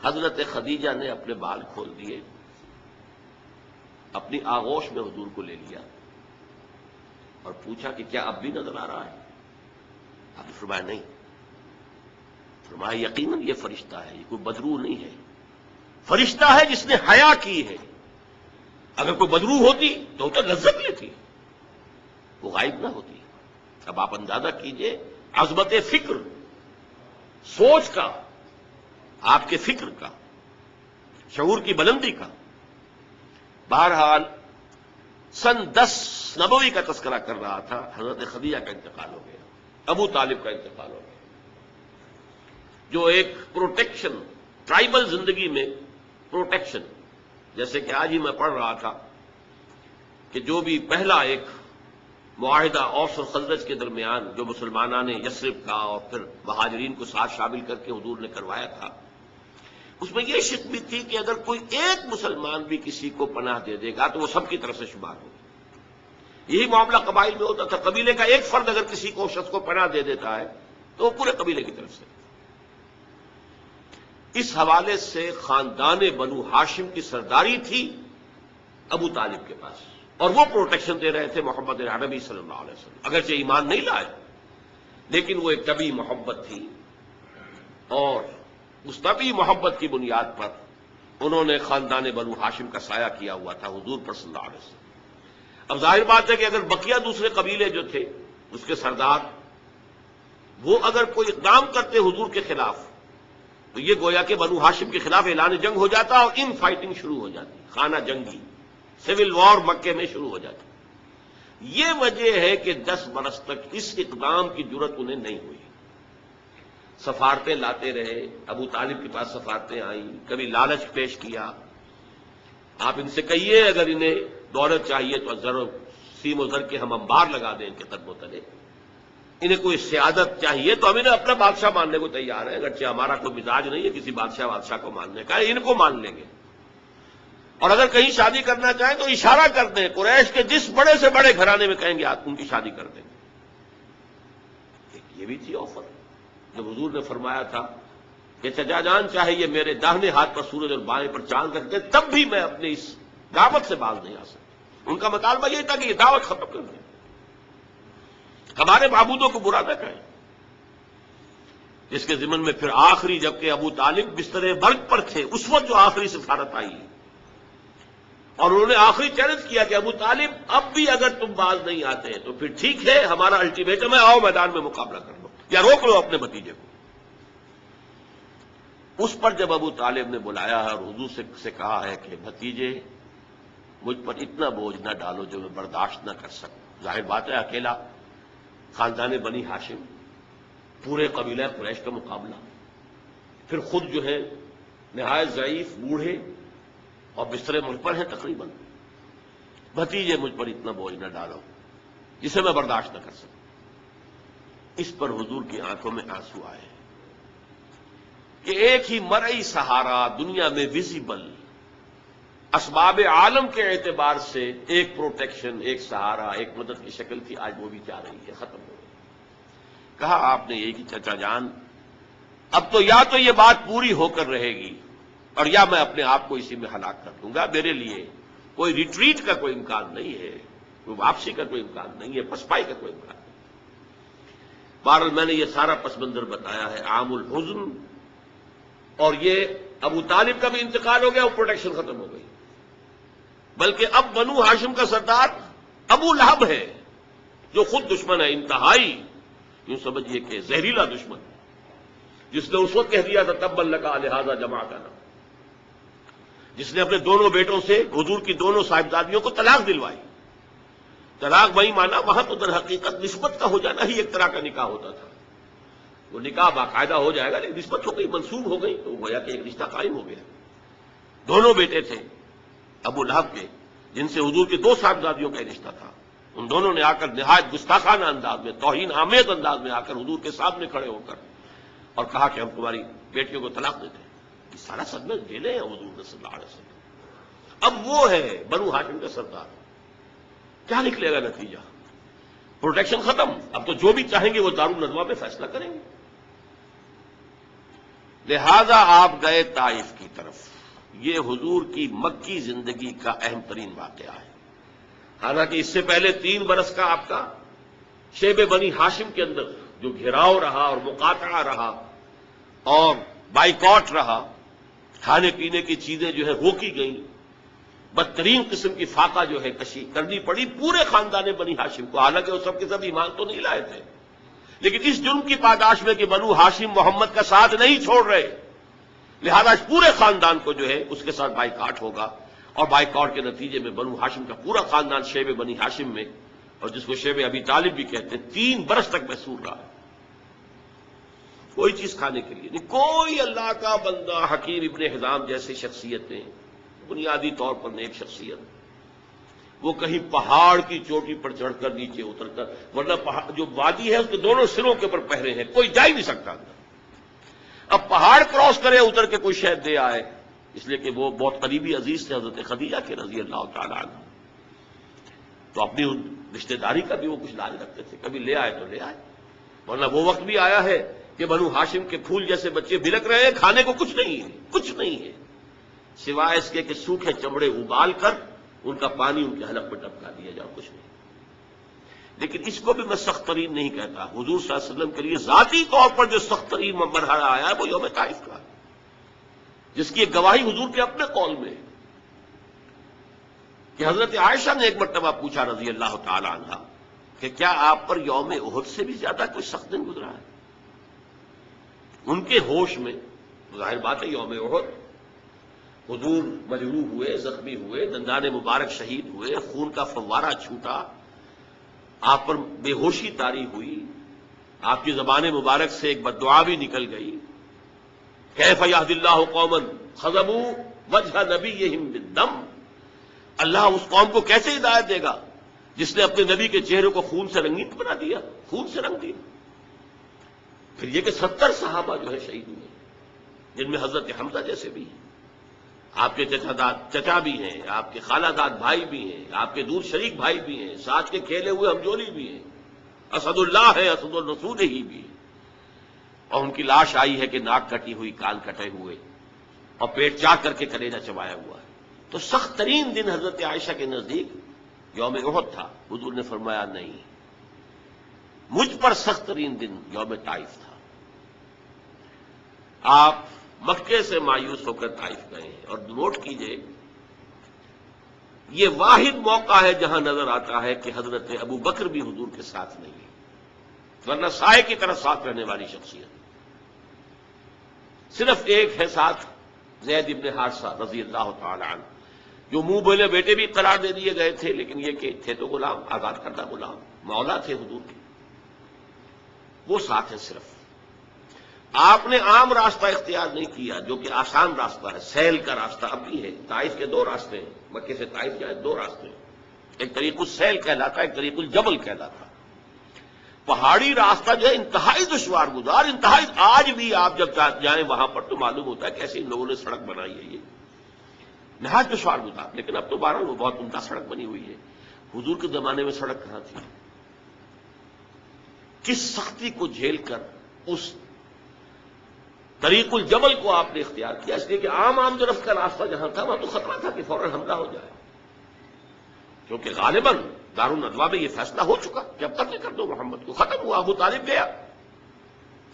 حضرت خدیجہ نے اپنے بال کھول دیے، اپنی آغوش میں حضور کو لے لیا اور پوچھا کہ کیا اب بھی نظر آ رہا ہے؟ آپ نے فرمایا نہیں. فرمایا یقیناً یہ فرشتہ ہے، یہ کوئی بدرو نہیں ہے، فرشتہ ہے جس نے حیا کی ہے. اگر کوئی بدرو ہوتی تو لذت لیتی، وہ غائب نہ ہوتی. اب آپ اندازہ کیجئے عظمت فکر، سوچ کا، آپ کے فکر کا، شعور کی بلندی کا. بہرحال سن 10 نبوی کا تذکرہ کر رہا تھا، حضرت خدیجہ کا انتقال ہو گیا، ابو طالب کا انتقال ہو گیا. جو ایک پروٹیکشن، ٹرائبل زندگی میں پروٹیکشن، جیسے کہ آج ہی میں پڑھ رہا تھا کہ جو بھی پہلا ایک معاہدہ اوس اور خزرج کے درمیان جو مسلمانوں نے یثرب کا اور پھر مہاجرین کو ساتھ شامل کر کے حضور نے کروایا تھا، اس میں یہ شک بھی تھی کہ اگر کوئی ایک مسلمان بھی کسی کو پناہ دے دے گا تو وہ سب کی طرف سے شمار ہوگا. یہی معاملہ قبائل میں ہوتا تھا، قبیلے کا ایک فرد اگر کسی کو شخص کو پناہ دے دیتا ہے تو وہ پورے قبیلے کی طرف سے. اس حوالے سے خاندان بنو ہاشم کی سرداری تھی ابو طالب کے پاس، اور وہ پروٹیکشن دے رہے تھے محمد عربی صلی اللہ علیہ وسلم. اگرچہ ایمان نہیں لائے لیکن وہ ایک طبی محبت تھی، اور اس طبی محبت کی بنیاد پر انہوں نے خاندان بنو ہاشم کا سایہ کیا ہوا تھا حضور پر صلی اللہ علیہ وسلم. اب ظاہر بات ہے کہ اگر بقیہ دوسرے قبیلے جو تھے اس کے سردار وہ اگر کوئی اقدام کرتے حضور کے خلاف تو یہ گویا کہ بنو ہاشم کے خلاف اعلان جنگ ہو جاتا اور ان فائٹنگ شروع ہو جاتی، خانہ جنگی، سول وار مکے میں شروع ہو جاتی. یہ وجہ ہے کہ 10 برس تک اس اقدام کی جرت انہیں نہیں ہوئی. سفارتیں لاتے رہے، ابو طالب کے پاس سفارتیں آئیں، کبھی لالچ پیش کیا، آپ ان سے کہیے اگر انہیں دولت چاہیے تو ضرور سیم و زر کے ہم انبار لگا دیں ان کے قدم و تلے، انہیں کوئی سیادت چاہیے تو ہم انہیں اپنا بادشاہ ماننے کو تیار ہیں، اگرچہ ہمارا کوئی مزاج نہیں ہے کسی بادشاہ کو ماننے کا، ان کو مان لیں گے. اور اگر کہیں شادی کرنا چاہیں تو اشارہ کر دیں، قریش کے جس بڑے سے بڑے گھرانے میں کہیں گے آپ ان کی شادی کر دیں گے. یہ بھی تھی آفر جب حضور نے فرمایا تھا کہ چچا جان چاہے یہ میرے داہنے ہاتھ پر سورج اور بائیں پر چاند رکھ دیں تب بھی میں اپنے اس دعوت سے باز نہیں آ سکتا. ان کا مطالبہ یہ تھا کہ یہ دعوت ختم کر دیں، ہمارے معبودوں کو برا نہ کہیں. جس کے ضمن میں پھر آخری جبکہ ابو طالب بستر برگ پر تھے اس وقت جو آخری سفارت آئی اور انہوں نے آخری چیلنج کیا کہ ابو طالب اب بھی اگر تم باز نہیں آتے تو پھر ٹھیک ہے، ہمارا الٹیمیٹم ہے، آؤ میدان میں مقابلہ کر لو یا روک لو اپنے بھتیجے کو. اس پر جب ابو طالب نے بلایا اور حضور سے کہا ہے کہ بھتیجے مجھ پر اتنا بوجھ نہ ڈالو جو میں برداشت نہ کر سکوں. ظاہر بات ہے اکیلا خاندان بنی ہاشم، پورے قبیلہ قریش کا مقابلہ، پھر خود جو ہے نہایت ضعیف، بوڑھے اور بستر ملک پر ہیں تقریباً. بھتیجے مجھ پر اتنا بوجھ نہ ڈالو جسے میں برداشت نہ کر سکوں. اس پر حضور کی آنکھوں میں آنسو آئے کہ ایک ہی مرئی سہارا دنیا میں ویزیبل اسباب عالم کے اعتبار سے ایک پروٹیکشن، ایک سہارا، ایک مدد کی شکل تھی، آج وہ بھی جا رہی ہے، ختم ہو گئی. کہا آپ نے یہ کہ چچا جان اب تو یا تو یہ بات پوری ہو کر رہے گی اور یا میں اپنے آپ کو اسی میں ہلاک کر دوں گا. میرے لیے کوئی ریٹریٹ کا کوئی امکان نہیں ہے، کوئی واپسی کا کوئی امکان نہیں ہے، پسپائی کا کوئی امکان نہیں. بہرحال میں نے یہ سارا پس منظر بتایا ہے عام الحزن، اور یہ ابو طالب کا بھی انتقال ہو گیا، وہ پروٹیکشن ختم ہو گئی. بلکہ اب بنو ہاشم کا سردار ابو لہب ہے جو خود دشمن ہے انتہائی، یوں سمجھیے کہ زہریلا دشمن، جس نے اس وقت کہہ دیا تھا تب لکا لہذا جماعتنا، جس نے اپنے دونوں بیٹوں سے حضور کی دونوں صاحبزادیوں کو طلاق دلوائی. طلاق وہی مانا وہاں تو در حقیقت نسبت کا ہو جانا ہی ایک طرح کا نکاح ہوتا تھا. وہ نکاح باقاعدہ ہو جائے گا لیکن نسبت ہو گئی، منسوب ہو گئی تو گویا کہ ایک رشتہ قائم ہو گیا. دونوں بیٹے تھے ابو لہب کے جن سے حضور کے 2 صاحبزادیوں کا رشتہ تھا. ان دونوں نے آ کر نہایت گستاخانہ انداز میں، توہین آمیز انداز میں آ کر حضور کے سامنے کھڑے ہو کر اور کہا کہ ہم تمہاری بیٹیوں کو طلاق دیتے ہیں. یہ سارا صدمہ جھیلے ہیں حضور صلی اللہ علیہ وسلم. اب وہ ہے بنو ہاشم کا سردار، کیا نکلے گا نتیجہ؟ پروٹیکشن ختم. اب تو جو بھی چاہیں گے وہ دارالندوہ میں فیصلہ کریں گے. لہذا آپ گئے طائف کی طرف. یہ حضور کی مکی زندگی کا اہم ترین واقعہ ہے. حالانکہ اس سے پہلے 3 برس کا آپ کا شیب بنی ہاشم کے اندر جو گھیراؤ رہا اور مقاطعہ رہا اور بائیکاٹ رہا، کھانے پینے کی چیزیں جو ہے روکی گئیں، بدترین قسم کی فاقہ جو ہے کشی کرنی پڑی پورے خاندان بنی ہاشم کو. حالانکہ وہ سب کے سب ایمان تو نہیں لائے تھے، لیکن اس جرم کی پاداش میں کہ بنو ہاشم محمد کا ساتھ نہیں چھوڑ رہے، لہذا اس پورے خاندان کو جو ہے اس کے ساتھ بائیکاٹ ہوگا. اور بائیکاٹ کے نتیجے میں بنو ہاشم کا پورا خاندان شیب بنی ہاشم میں، اور جس کو شیب ابی طالب بھی کہتے ہیں، 3 برس تک محصور رہا. کوئی چیز کھانے کے لیے نہیں. کوئی اللہ کا بندہ حکیم ابن حزام جیسی شخصیتیں، بنیادی طور پر نیک شخصیت، وہ کہیں پہاڑ کی چوٹی پر چڑھ کر نیچے اتر کر، ورنہ جو وادی ہے اس کے دونوں سروں کے اوپر پہرے ہیں، کوئی جا ہی نہیں سکتا اندر. اب پہاڑ کراس کرے اتر کے کوئی شہد دے آئے، اس لیے کہ وہ بہت قریبی عزیز تھے حضرت خدیجہ کے رضی اللہ تعالی عنہ، تو اپنی رشتہ داری کا بھی وہ کچھ لاج رکھتے تھے. کبھی لے آئے تو لے آئے، ورنہ وہ وقت بھی آیا ہے کہ بنو ہاشم کے پھول جیسے بچے بلک رہے ہیں، کھانے کو کچھ نہیں ہے، کچھ نہیں ہے سوائے اس کے کہ سوکھے چمڑے ابال کر ان کا پانی ان کے حلق پر ٹپکا دیا جاؤ، کچھ نہیں. لیکن اس کو بھی میں سخت ترین نہیں کہتا. حضور صلی اللہ علیہ وسلم کے لیے ذاتی طور پر جو سخت ترین مرحلہ آیا ہے وہ یوم طائف کا، جس کی ایک گواہی حضور کے اپنے قول میں ہے کہ حضرت عائشہ نے ایک مرتبہ پوچھا رضی اللہ تعالی عنہ کہ کیا آپ پر یوم احد سے بھی زیادہ کوئی سخت دن گزرا ہے؟ ان کے ہوش میں ظاہر بات ہے یوم احد حضور مجروح ہوئے، زخمی ہوئے، دندان مبارک شہید ہوئے، خون کا فوارہ چھوٹا، آپ پر بے ہوشی طاری ہوئی، آپ کی زبان مبارک سے ایک بددعا بھی نکل گئی. کیف یہدی اللہ قوما خضبوا وجہ نبیہم بالدم، اللہ اس قوم کو کیسے ہدایت دے گا جس نے اپنے نبی کے چہرے کو خون سے رنگین بنا دیا، خون سے رنگ دیا. پھر یہ کہ 70 صحابہ جو ہے شہید ہوئے، جن میں حضرت حمزہ جیسے بھی ہیں، آپ کے چچا بھی ہیں، آپ کے خالہ داد بھائی بھی ہیں، آپ کے دور شریک بھائی بھی ہیں، ساتھ کے کھیلے ہوئے ہمجولی بھی ہیں، اسد اللہ ہے، اسد الرسول ہی بھی ہے. اور ان کی لاش آئی ہے کہ ناک کٹی ہوئی، کان کٹے ہوئے، اور پیٹ چاک کر کے کلیجہ چبایا ہوا ہے. تو سخت ترین دن حضرت عائشہ کے نزدیک یوم احد تھا. حضور نے فرمایا نہیں، مجھ پر سخت ترین دن یوم طائف تھا. آپ مکے سے مایوس ہو کر طائف گئے ہیں، اور نوٹ کیجئے یہ واحد موقع ہے جہاں نظر آتا ہے کہ حضرت ابو بکر بھی حضور کے ساتھ نہیں ہے، ورنہ سائے کی طرح ساتھ رہنے والی شخصیت. صرف ایک ہے ساتھ، زید ابن حارثہ رضی اللہ تعالی عنہ، جو منہ بولے بیٹے بھی قرار دے دیے گئے تھے، لیکن یہ کہ تھے تو غلام، آزاد کردہ غلام، مولا تھے حضور کے، وہ ساتھ ہے. صرف آپ نے عام راستہ اختیار نہیں کیا جو کہ آسان راستہ ہے، سیل کا راستہ. اب بھی ہے، طائف کے 2 راستے ہیں، مکے سے طائف جائے 2 راستے ہیں، ایک طریق السیل کہلاتا ہے، ایک طریق الجبل کہلاتا ہے. پہاڑی راستہ جو ہے انتہائی دشوار گزار، انتہائی. آج بھی آپ جب جائیں وہاں پر تو معلوم ہوتا ہے کیسے ان لوگوں نے سڑک بنائی ہے، یہ نہایت دشوار گزار. لیکن اب تو بہرحال وہ بہت عمدہ سڑک بنی ہوئی ہے. حضور کے زمانے میں سڑک کہاں تھی؟ کس سختی کو جھیل کر اس طریق الجبل کو آپ نے اختیار کیا، اس لیے کہ عام جو رفت کا راستہ جہاں تھا وہاں تو خطرہ تھا کہ فوراً حملہ ہو جائے، کیونکہ غالباً دارالندوا میں یہ فیصلہ ہو چکا کہ اب قتل کر دو محمد کو، ختم ہوا، ابو طالب گیا.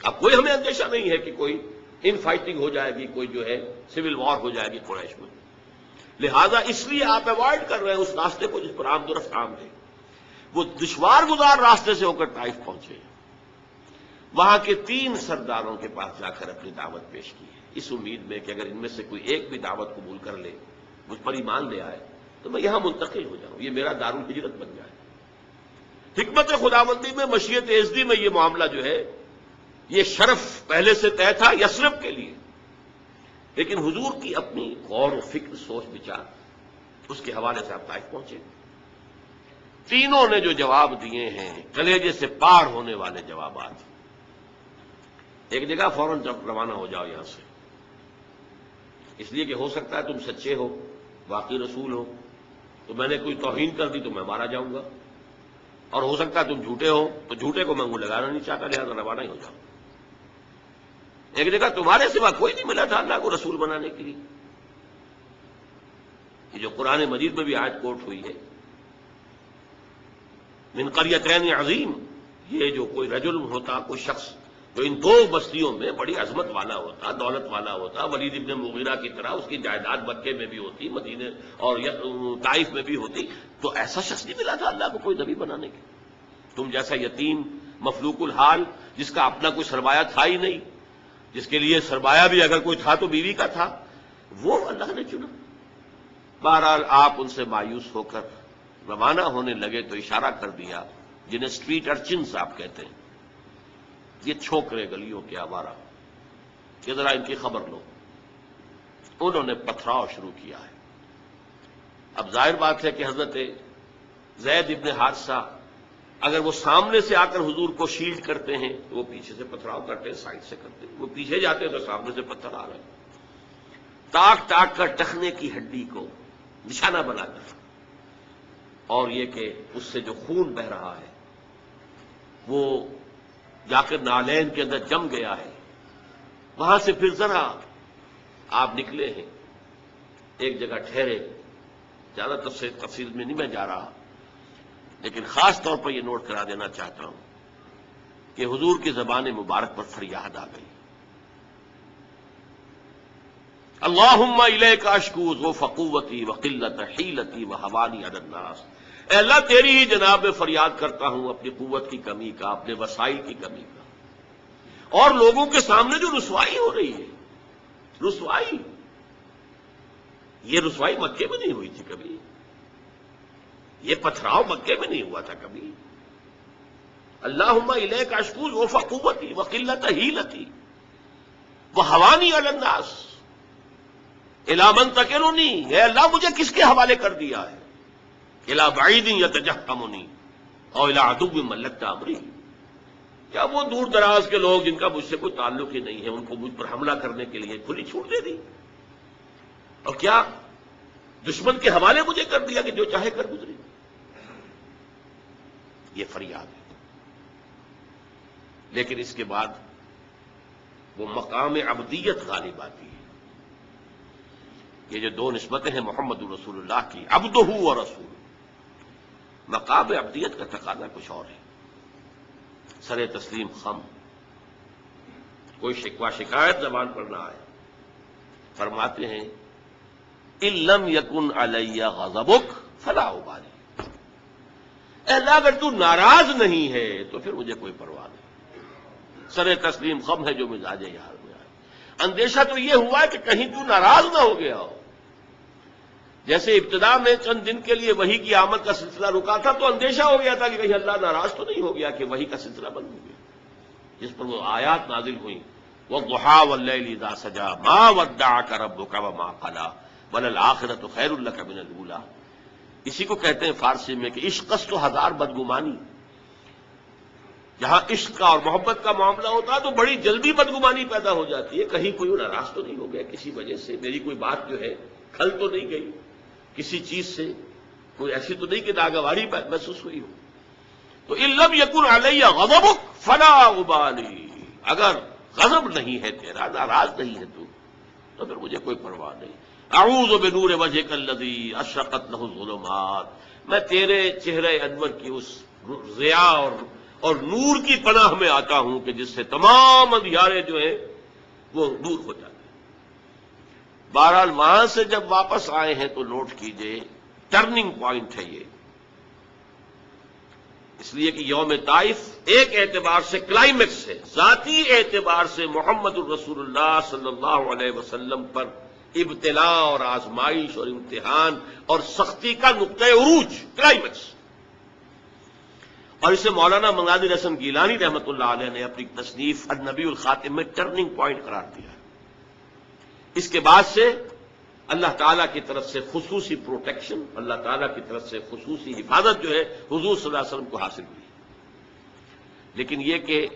اب کوئی ہمیں اندیشہ نہیں ہے کہ کوئی ان فائٹنگ ہو جائے گی، کوئی جو ہے سول وار ہو جائے گی قریش میں. لہذا اس لیے آپ ایوائڈ کر رہے ہیں اس راستے کو جس پر آمد و رفت عام ہے. وہ دشوار گزار راستے سے ہو کر طائف پہنچے، وہاں کے 3 سرداروں کے پاس جا کر اپنی دعوت پیش کی ہے، اس امید میں کہ اگر ان میں سے کوئی ایک بھی دعوت قبول کر لے، مجھ پر ایمان لے آئے، تو میں یہاں منتقل ہو جاؤں، یہ میرا دارالہجرت بن جائے. حکمت خداوندی میں، مشیت ازدی میں یہ معاملہ جو ہے، یہ شرف پہلے سے طے تھا یثرب کے لیے، لیکن حضور کی اپنی غور و فکر، سوچ بچار، اس کے حوالے سے آپ طائف پہنچے. تینوں نے جو جواب دیے ہیں کلیجے سے پار ہونے والے جوابات. ایک جگہ فوراً روانہ ہو جاؤ یہاں سے، اس لیے کہ ہو سکتا ہے تم سچے ہو، واقعی رسول ہو، تو میں نے کوئی توہین کر دی تو میں مارا جاؤں گا، اور ہو سکتا ہے تم جھوٹے ہو تو جھوٹے کو میں لگانا نہیں چاہتا، لہٰذا روانہ ہی ہو جاؤ. ایک جگہ تمہارے سوا کوئی نہیں ملا تھا اللہ کو رسول بنانے کے لیے. یہ جو قرآن مجید میں بھی آیت کوٹ ہوئی ہے من قریتین عظیم، یہ جو کوئی رجل ہوتا، کوئی شخص جو ان دو بستیوں میں بڑی عظمت والا ہوتا، دولت والا ہوتا، ولید ابن مغیرہ کی طرح اس کی جائیداد مکے میں بھی ہوتی، مدینے اور طائف میں بھی ہوتی، تو ایسا شخص نہیں ملا تھا اللہ کو کوئی نبی بنانے کے. تم جیسا یتیم مفلوق الحال جس کا اپنا کوئی سرمایہ تھا ہی نہیں، جس کے لیے سرمایہ بھی اگر کوئی تھا تو بیوی کا تھا، وہ اللہ نے چنا. بہرحال آپ ان سے مایوس ہو کر روانہ ہونے لگے تو اشارہ کر دیا، جنہیں اسٹریٹ ارچنز آپ کہتے ہیں، یہ چھوکرے گلیوں کے آوارہ، کہ ذرا ان کی خبر لو. انہوں نے پتھراؤ شروع کیا ہے. اب ظاہر بات ہے کہ حضرت زید ابن حارثہ اگر وہ سامنے سے آ کر حضور کو شیلڈ کرتے ہیں تو وہ پیچھے سے پتھراؤ کرتے ہیں، سائڈ سے کرتے ہیں. وہ پیچھے جاتے ہیں تو سامنے سے پتھر آ رہے ہیں، ٹاک ٹاک کر ٹخنے کی ہڈی کو نشانہ بنا کر، اور یہ کہ اس سے جو خون بہ رہا ہے وہ جا کر نالین کے اندر جم گیا ہے. وہاں سے پھر ذرا آپ نکلے ہیں، ایک جگہ ٹھہرے. زیادہ تفصیل میں نہیں میں جا رہا، لیکن خاص طور پر یہ نوٹ کرا دینا چاہتا ہوں کہ حضور کی زبان مبارک پر فریاد آ گئی، اللہم الیک اشکو ضعف قوتی وقلت حیلتی وہوانی علی الناس. اے اللہ تیری ہی جناب میں فریاد کرتا ہوں اپنی قوت کی کمی کا، اپنے وسائل کی کمی کا، اور لوگوں کے سامنے جو رسوائی ہو رہی ہے. رسوائی، یہ رسوائی مکے میں نہیں ہوئی تھی کبھی، یہ پتھراؤ مکے میں نہیں ہوا تھا کبھی. اللہم الیک اشکو ضعف قوتی وقلت حیلتی وہوانی علی الناس الی من تکلنی. اے اللہ مجھے کس کے حوالے کر دیا ہے، الی بعید یتجہمنی اور الی عدو ملکت امری. کیا وہ دور دراز کے لوگ جن کا مجھ سے کوئی تعلق ہی نہیں ہے ان کو مجھ پر حملہ کرنے کے لیے کھلی چھوٹ دے دی، اور کیا دشمن کے حوالے مجھے کر دیا کہ جو چاہے کر گزری. یہ فریاد ہے. لیکن اس کے بعد وہ مقام عبدیت غالب آتی ہے. یہ جو دو نسبتیں ہیں محمد رسول اللہ کی، عبدہ و رسول، مقام عبدیت کا تقاضا کچھ اور ہے. سر تسلیم خم، کوئی شکوہ شکایت زبان پر نہ آئے. فرماتے ہیں ان لم یکن علی غضبک فلا ابالی. اے اللہ اگر تو ناراض نہیں ہے تو پھر مجھے کوئی پرواہ نہیں. سر تسلیم خم ہے جو مزاج یار میں آئے. اندیشہ تو یہ ہوا ہے کہ کہیں تو ناراض نہ ہو گیا ہو. جیسے ابتدا میں چند دن کے لیے وحی کی آمد کا سلسلہ رکا تھا تو اندیشہ ہو گیا تھا کہ کہیں اللہ ناراض تو نہیں ہو گیا کہ وحی کا سلسلہ بند ہو گیا، جس پر وہ آیات نازل ہوئیں والضحیٰ واللیل اذا سجا ما ودعک ربک وما قلی وللآخرۃ خیر لک من الاولی. اسی کو کہتے ہیں فارسی میں کہ عشق است و ہزار بدگمانی. جہاں عشق کا اور محبت کا معاملہ ہوتا ہے تو بڑی جلدی بدگمانی پیدا ہو جاتی ہے، کہیں کوئی ناراض تو نہیں ہو گیا کسی وجہ سے، میری کوئی بات جو ہے کھل تو نہیں گئی کسی چیز سے، کوئی ایسی تو نہیں کہ ناگواری محسوس ہوئی ہو. تو ان لم یکن علی غضبک فلا ابالی. اگر غضب نہیں ہے تیرا، ناراض نہیں ہے تو پھر مجھے کوئی پرواہ نہیں. اعوذ بنور وجهک الذی اشرقت له الظلمات. میں تیرے چہرے انور کی اس ضیاء اور نور کی پناہ میں آتا ہوں کہ جس سے تمام اندھیارے جو ہیں وہ دور ہو جاتے ہیں. بہرحال وہاں سے جب واپس آئے ہیں تو نوٹ کیجئے ٹرننگ پوائنٹ ہے یہ، اس لیے کہ یوم طائف ایک اعتبار سے کلائمیکس ہے، ذاتی اعتبار سے محمد الرسول اللہ صلی اللہ علیہ وسلم پر ابتلا اور آزمائش اور امتحان اور سختی کا نقطۂ عروج، کلائمیکس. اور اسے مولانا مناظر حسن گیلانی رحمۃ اللہ علیہ نے اپنی تصنیف النبی الخاتم میں ٹرننگ پوائنٹ قرار دیا. اس کے بعد سے اللہ تعالیٰ کی طرف سے خصوصی پروٹیکشن، اللہ تعالیٰ کی طرف سے خصوصی حفاظت جو ہے حضور صلی اللہ علیہ وسلم کو حاصل ہوئی. لیکن یہ کہ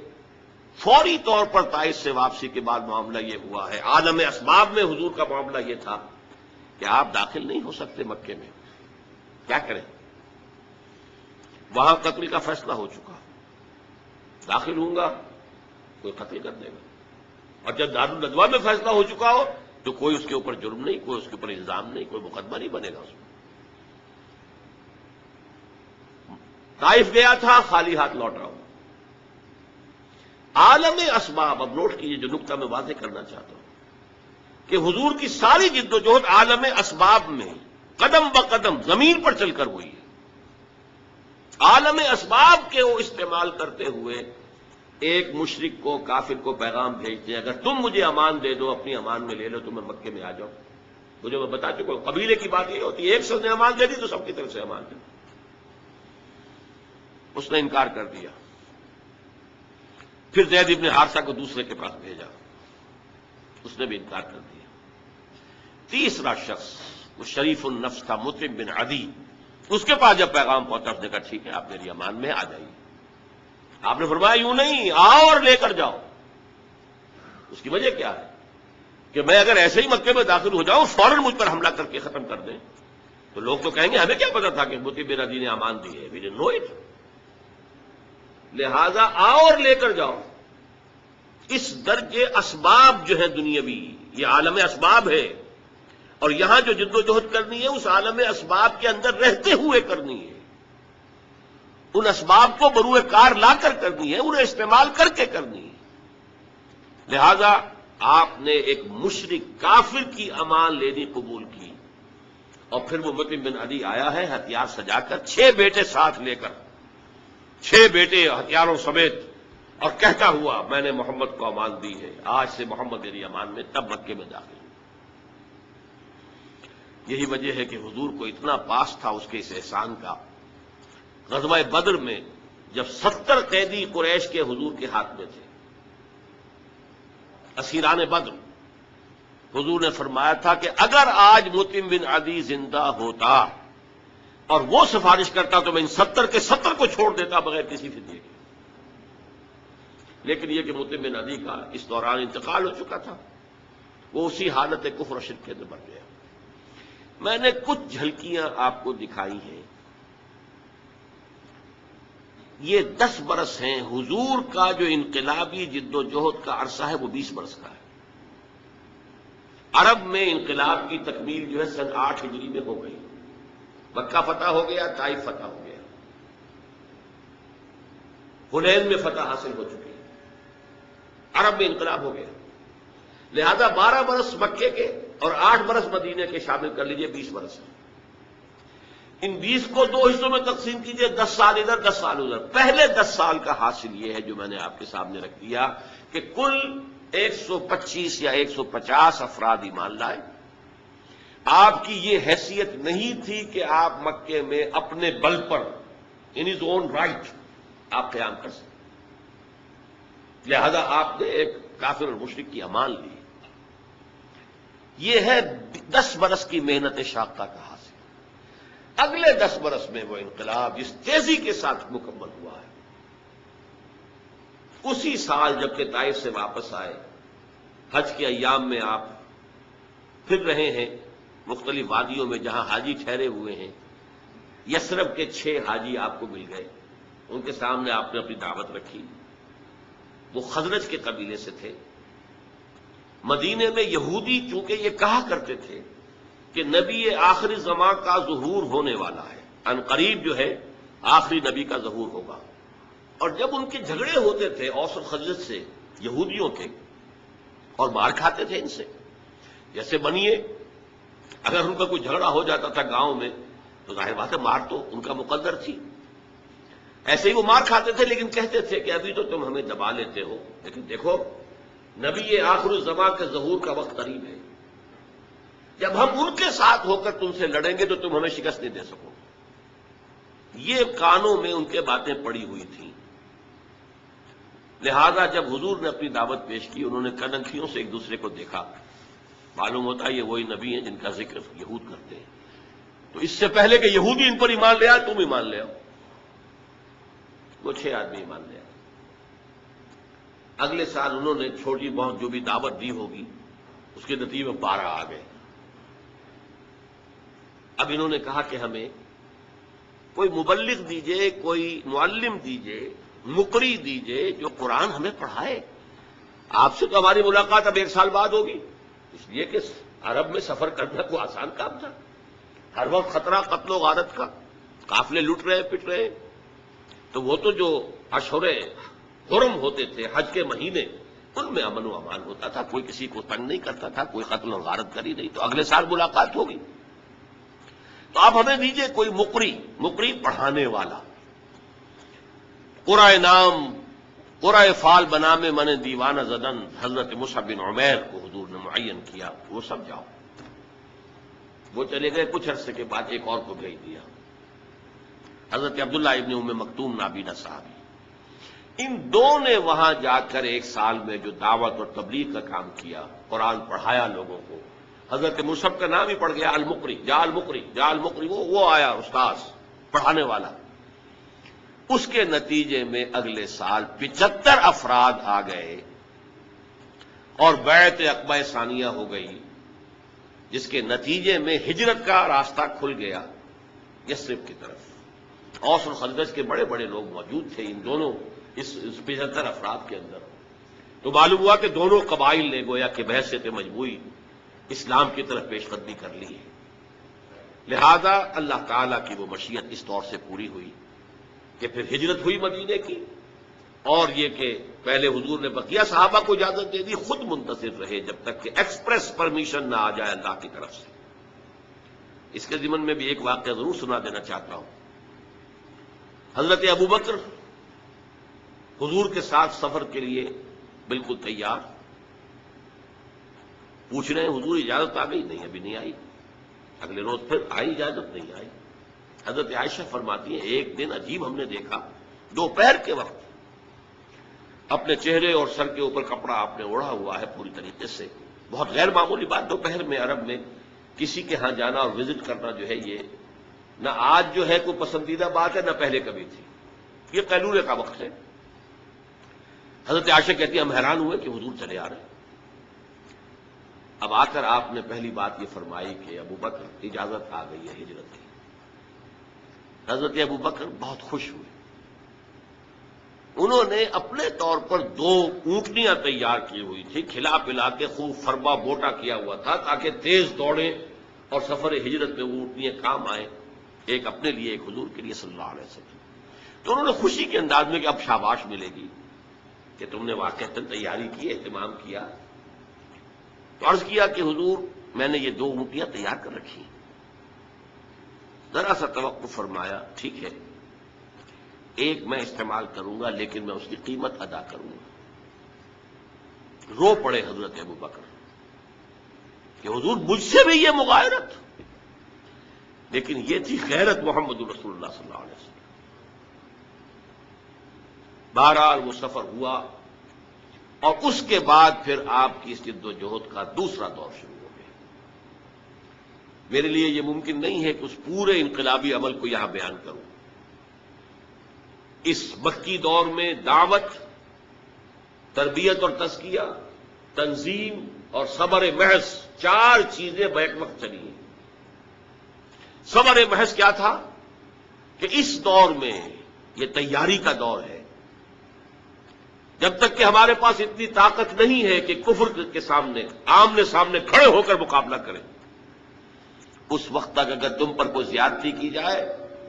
فوری طور پر طائف سے واپسی کے بعد معاملہ یہ ہوا ہے، عالم اسباب میں حضور کا معاملہ یہ تھا کہ آپ داخل نہیں ہو سکتے مکے میں. کیا کریں؟ وہاں قتل کا فیصلہ ہو چکا، داخل ہوں گا کوئی قتل کر دے گا. اور جب دارالندوہ میں فیصلہ ہو چکا ہو تو کوئی اس کے اوپر جرم نہیں، کوئی اس کے اوپر الزام نہیں، کوئی مقدمہ نہیں بنے گا اس میں۔ طائف گیا تھا، خالی ہاتھ لوٹ رہا ہوں۔ عالم اسباب، اب نوٹ کیجیے جو نقطہ میں واضح کرنا چاہتا ہوں کہ حضور کی ساری جد و جہد عالم اسباب میں قدم بقدم زمین پر چل کر ہوئی ہے۔ عالم اسباب کے وہ استعمال کرتے ہوئے ایک مشرک کو، کافر کو پیغام بھیجتے ہیں، اگر تم مجھے امان دے دو، اپنی امان میں لے لو تو میں مکے میں آ جاؤں۔ مجھے میں بتا چکا ہوں، قبیلے کی بات یہ ہوتی ہے، ایک شخص نے امان دے دی تو سب کی طرف سے امان دے دی۔ اس نے انکار کر دیا۔ پھر زید ابن حارثہ کو دوسرے کے پاس بھیجا، اس نے بھی انکار کر دیا۔ تیسرا شخص وہ شریف النفس تھا، مطعم بن عدی، اس کے پاس جب پیغام پہنچا اس نے کہا ٹھیک ہے آپ میری امان میں آ جائیے۔ آپ نے فرمایا یوں نہیں، آؤ اور لے کر جاؤ۔ اس کی وجہ کیا ہے کہ میں اگر ایسے ہی مکے میں داخل ہو جاؤں، فوراً مجھ پر حملہ کر کے ختم کر دیں تو لوگ تو کہیں گے ہمیں کیا پتا تھا کہ مطعم بن عدی نے امان دی ہے، وی ڈڈنٹ نو اٹ۔ لہذا آؤ اور لے کر جاؤ۔ اس درجے اسباب جو ہے دنیاوی، یہ عالم اسباب ہے، اور یہاں جو جد و جہد کرنی ہے اس عالم اسباب کے اندر رہتے ہوئے کرنی ہے، ان اسباب کو بروئے کار لا کر کرنی ہے، انہیں استعمال کر کے کرنی ہے۔ لہذا آپ نے ایک مشرک کافر کی امان لینی قبول کی، اور پھر وہ مطعم بن عدی آیا ہے ہتھیار سجا کر، 6 بیٹے ساتھ لے کر، 6 بیٹے ہتھیاروں سمیت، اور کہتا ہوا میں نے محمد کو امان دی ہے، آج سے محمد میری امان میں، تب مکے میں داخل۔ یہی وجہ ہے کہ حضور کو اتنا پاس تھا اس کے اس احسان کا۔ غزوہ بدر میں جب 70 قیدی قریش کے حضور کے ہاتھ میں تھے، اسیران بدر، حضور نے فرمایا تھا کہ اگر آج مطعم بن عدی زندہ ہوتا اور وہ سفارش کرتا تو میں ان 70 کے 70 کو چھوڑ دیتا بغیر کسی فدیے کے۔ لیکن یہ کہ مطعم بن عدی کا اس دوران انتقال ہو چکا تھا، وہ اسی حالت کفر و شرک کے اندر بڑھ گیا۔ میں نے کچھ جھلکیاں آپ کو دکھائی ہیں۔ یہ 10 برس ہیں، حضور کا جو انقلابی جد و جہد کا عرصہ ہے وہ 20 برس کا ہے۔ عرب میں انقلاب کی تکمیل جو ہے سن 8 ہجری میں ہو گئی، مکہ فتح ہو گیا، طائف فتح ہو گیا، حنین میں فتح حاصل ہو چکی، عرب میں انقلاب ہو گیا۔ لہذا 12 برس مکے کے اور 8 برس مدینے کے شامل کر لیجئے، 20 برس ہیں۔ ان 20 کو 2 حصوں میں تقسیم کیجئے، 10 سال ادھر 10 سال ادھر۔ پہلے 10 سال کا حاصل یہ ہے جو میں نے آپ کے سامنے رکھ دیا کہ کل 125 یا 150 افراد ایمان لائے۔ آپ کی یہ حیثیت نہیں تھی کہ آپ مکے میں اپنے بل پر ان ہز اون رائٹ آپ قیام کر سکیں، لہذا آپ نے ایک کافر اور مشرک کی امان لی۔ یہ ہے 10 برس کی محنت شاقہ کا حاصل۔ اگلے 10 برس میں وہ انقلاب جس تیزی کے ساتھ مکمل ہوا ہے، اسی سال جبکہ طائف سے واپس آئے، حج کے ایام میں آپ پھر رہے ہیں مختلف وادیوں میں جہاں حاجی ٹھہرے ہوئے ہیں۔ یثرب کے 6 حاجی آپ کو مل گئے، ان کے سامنے آپ نے اپنی دعوت رکھی۔ وہ خزرج کے قبیلے سے تھے۔ مدینے میں یہودی چونکہ یہ کہا کرتے تھے کہ نبی آخری زمان کا ظہور ہونے والا ہے، ان قریب جو ہے آخری نبی کا ظہور ہوگا، اور جب ان کے جھگڑے ہوتے تھے اوس اور خزرج سے، یہودیوں کے، اور مار کھاتے تھے ان سے، جیسے بنیے اگر ان کا کوئی جھگڑا ہو جاتا تھا گاؤں میں تو ظاہر بات ہے مار تو ان کا مقدر تھی، ایسے ہی وہ مار کھاتے تھے، لیکن کہتے تھے کہ ابھی تو تم ہمیں دبا لیتے ہو، لیکن دیکھو نبی آخر الزمان کے ظہور کا وقت قریب ہے، جب ہم ان کے ساتھ ہو کر تم سے لڑیں گے تو تم ہمیں شکست نہیں دے سکو گے۔ یہ کانوں میں ان کے باتیں پڑی ہوئی تھیں۔ لہذا جب حضور نے اپنی دعوت پیش کی، انہوں نے کنکھیوں سے ایک دوسرے کو دیکھا، معلوم ہوتا ہے یہ وہی نبی ہیں جن کا ذکر یہود کرتے ہیں، تو اس سے پہلے کہ یہودی ان پر ایمان لے آئے تم ایمان لے آؤ۔ وہ 6 آدمی ایمان لے آئے۔ اگلے سال انہوں نے چھوٹی بہت جو بھی دعوت دی ہوگی اس کے نتیجے میں 12 آ گئے۔ اب انہوں نے کہا کہ ہمیں کوئی مبلغ دیجئے، کوئی معلم دیجئے، مقری دیجئے جو قرآن ہمیں پڑھائے۔ آپ سے تو ہماری ملاقات اب 1 سال بعد ہوگی، اس لیے کہ عرب میں سفر کرنا کوئی آسان کام تھا، ہر وقت خطرہ قتل و غارت کا، قافلے لٹ رہے پٹ رہے، تو وہ تو جو اشہر حرم ہوتے تھے، حج کے مہینے، ان میں امن و امان ہوتا تھا، کوئی کسی کو تنگ نہیں کرتا تھا، کوئی قتل و غارت کری نہیں، تو اگلے سال ملاقات ہوگی۔ تو آپ ہمیں دیجئے کوئی مقری پڑھانے والا، قرائے نام قرائے فال بنا میں من دیوانہ زدن حضرت مصعب بن عمیر کو حضور نے معین کیا، وہ سب جاؤ۔ وہ چلے گئے، کچھ عرصے کے بعد ایک اور کو بھیج دیا، حضرت عبداللہ ابن ام مکتوم نابینا صحابی۔ ان دو نے وہاں جا کر 1 سال میں جو دعوت اور تبلیغ کا کام کیا، قرآن پڑھایا لوگوں کو۔ حضرت مصعب کا نام ہی پڑ گیا المقری، جا المقری، وہ آیا استاذ پڑھانے والا۔ اس کے نتیجے میں اگلے سال 75 افراد آ گئے اور بیعت عقبہ ثانیہ ہو گئی، جس کے نتیجے میں ہجرت کا راستہ کھل گیا یثرب کی طرف۔ اوس اور خزرج کے بڑے بڑے لوگ موجود تھے ان دونوں اس 75 افراد کے اندر، تو معلوم ہوا کہ دونوں قبائل نے گویا کہ بحثیت مجموعی اسلام کی طرف پیش قدمی کر لی ہے۔ لہذا اللہ تعالیٰ کی وہ مشیت اس طور سے پوری ہوئی کہ پھر ہجرت ہوئی مدینے کی، اور یہ کہ پہلے حضور نے بقیہ صحابہ کو اجازت دے دی، خود منتظر رہے جب تک کہ ایکسپریس پرمیشن نہ آ جائے اللہ کی طرف سے۔ اس کے ضمن میں بھی ایک واقعہ ضرور سنا دینا چاہتا ہوں۔ حضرت ابوبکر حضور کے ساتھ سفر کے لیے بالکل تیار، پوچھ رہے ہیں حضور اجازت آ گئی؟ نہیں، ابھی نہیں آئی۔ اگلے روز پھر آئی اجازت؟ نہیں آئی۔ حضرت عائشہ فرماتی ہیں ایک دن عجیب ہم نے دیکھا، دوپہر کے وقت اپنے چہرے اور سر کے اوپر کپڑا آپ نے اوڑھا ہوا ہے پوری طریقے سے، بہت غیر معمولی بات، دوپہر میں عرب میں کسی کے ہاں جانا اور وزٹ کرنا جو ہے یہ نہ آج جو ہے کوئی پسندیدہ بات ہے، نہ پہلے کبھی تھی، یہ قیلولے کا وقت ہے۔ حضرت عائشہ کہتی ہیں ہم حیران ہوئے کہ حضور چلے آ رہے ہیں۔ اب آ کر آپ نے پہلی بات یہ فرمائی کہ ابوبکر اجازت آ گئی ہے ہجرت کی۔ حضرت ابوبکر بہت خوش ہوئے، انہوں نے اپنے طور پر 2 اونٹنیاں تیار کی ہوئی تھی، کھلا پلا کے خوب فربا بوٹا کیا ہوا تھا تاکہ تیز دوڑیں اور سفر ہجرت میں وہ اونٹنیاں کام آئیں، ایک اپنے لیے ایک حضور کے لیے صلی اللہ علیہ وسلم۔ تو انہوں نے خوشی کے انداز میں کہ اب شاباش ملے گی کہ تم نے واقعتاً تیاری کی، اہتمام کیا، تو عرض کیا کہ حضور میں نے یہ 2 اونٹیاں تیار کر رکھی، ذرا سا توقف فرمایا، ٹھیک ہے ایک میں استعمال کروں گا لیکن میں اس کی قیمت ادا کروں گا۔ رو پڑے حضرت ابوبکر کہ حضور مجھ سے بھی یہ مغایرت، لیکن یہ تھی غیرت محمد رسول اللہ صلی اللہ علیہ وسلم۔ بہرحال وہ سفر ہوا اور اس کے بعد پھر آپ کی اس جد و جہد کا دوسرا دور شروع ہو گیا۔ میرے لیے یہ ممکن نہیں ہے کہ اس پورے انقلابی عمل کو یہاں بیان کروں۔ اس مکی دور میں دعوت، تربیت اور تزکیہ، تنظیم اور صبر محض 4 چیزیں بیک وقت چلی ہیں۔ صبر محض کیا تھا کہ اس دور میں یہ تیاری کا دور ہے، جب تک کہ ہمارے پاس اتنی طاقت نہیں ہے کہ کفر کے سامنے آمنے سامنے کھڑے ہو کر مقابلہ کریں، اس وقت تک اگر تم پر کوئی زیادتی کی جائے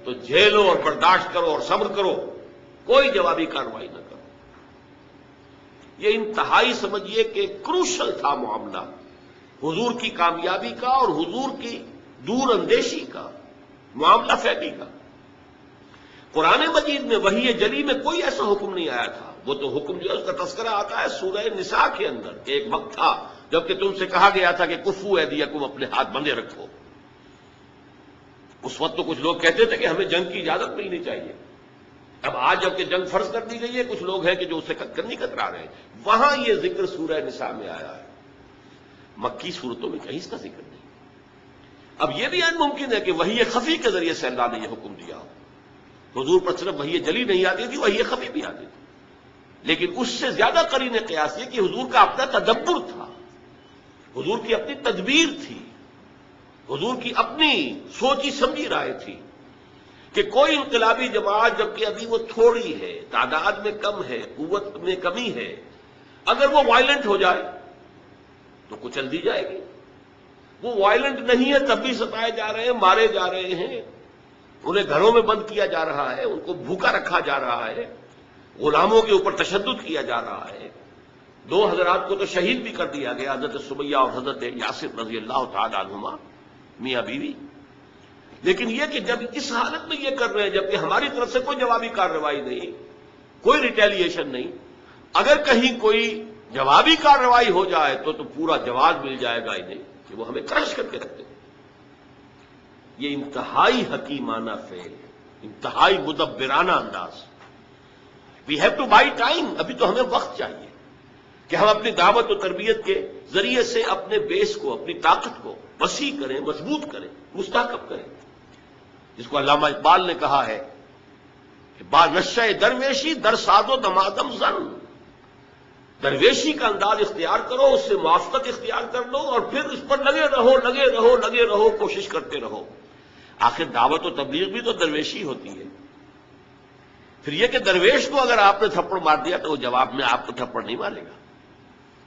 تو جھیلو اور برداشت کرو اور صبر کرو، کوئی جوابی کارروائی نہ کرو۔ یہ انتہائی سمجھیے کہ کروشل تھا معاملہ حضور کی کامیابی کا اور حضور کی دور اندیشی کا، معاملہ فہمی کا۔ قرآن مجید میں وحی جلی میں کوئی ایسا حکم نہیں آیا تھا، وہ تو حکم جو ہے اس کا تذکرہ آتا ہے سورہ نساء کے اندر کہ ایک وقت تھا جبکہ تم سے کہا گیا تھا کہ کفو ایدیکم، اپنے ہاتھ بندھے رکھو۔ اس وقت تو کچھ لوگ کہتے تھے کہ ہمیں جنگ کی اجازت ملنی چاہیے، اب آج جب کہ جنگ فرض کر دی گئی ہے کچھ لوگ ہیں کہ جو اسے نہیں کترا رہے ہیں۔ وہاں یہ ذکر سورہ نساء میں آیا ہے، مکی صورتوں میں کہیں اس کا ذکر نہیں۔ اب یہ بھی ممکن ہے کہ وحی خفی کے ذریعے سے اللہ نے یہ حکم دیا ہو، حضور پر صرف وحی جلی نہیں آتی تھی، وحی خفی بھی آتی تھی، لیکن اس سے زیادہ قرین قیاس یہ کہ حضور کا اپنا تدبر تھا، حضور کی اپنی تدبیر تھی، حضور کی اپنی سوچی سمجھی رائے تھی کہ کوئی انقلابی جماعت جبکہ ابھی وہ تھوڑی ہے، تعداد میں کم ہے، قوت میں کمی ہے، اگر وہ وائلنٹ ہو جائے تو کچل دی جائے گی. وہ وائلنٹ نہیں ہے تب بھی ستائے جا رہے ہیں, مارے جا رہے ہیں, انہیں گھروں میں بند کیا جا رہا ہے, ان کو بھوکا رکھا جا رہا ہے, غلاموں کے اوپر تشدد کیا جا رہا ہے. 2 حضرات کو تو شہید بھی کر دیا گیا, حضرت سمیہ اور حضرت یاسر رضی اللہ تعالی عنہما, میاں بیوی. لیکن یہ کہ جب اس حالت میں یہ کر رہے ہیں جبکہ ہماری طرف سے کوئی جوابی کارروائی نہیں, کوئی ریٹیلیشن نہیں, اگر کہیں کوئی جوابی کارروائی ہو جائے تو پورا جواز مل جائے گا انہیں کہ وہ ہمیں کرش کر کے رکھتے ہیں. یہ انتہائی حکیمانہ فعل, انتہائی مدبرانہ انداز. We have to buy time, ابھی تو ہمیں وقت چاہیے کہ ہم اپنی دعوت و تربیت کے ذریعے سے اپنے بیس کو, اپنی طاقت کو وسیع کریں, مضبوط کریں, مستحکم کریں. جس کو علامہ اقبال نے کہا ہے کہ با نشہ درویشی در ساز و دمادم زن, درویشی کا انداز اختیار کرو, اس سے موافقت اختیار کر لو اور پھر اس پر لگے رہو لگے رہو لگے رہو, کوشش کرتے رہو. آخر دعوت و تبلیغ بھی تو درویشی ہوتی ہے. پھر یہ کہ درویش کو اگر آپ نے تھپڑ مار دیا تو وہ جواب میں آپ کو تھپڑ نہیں مارے گا,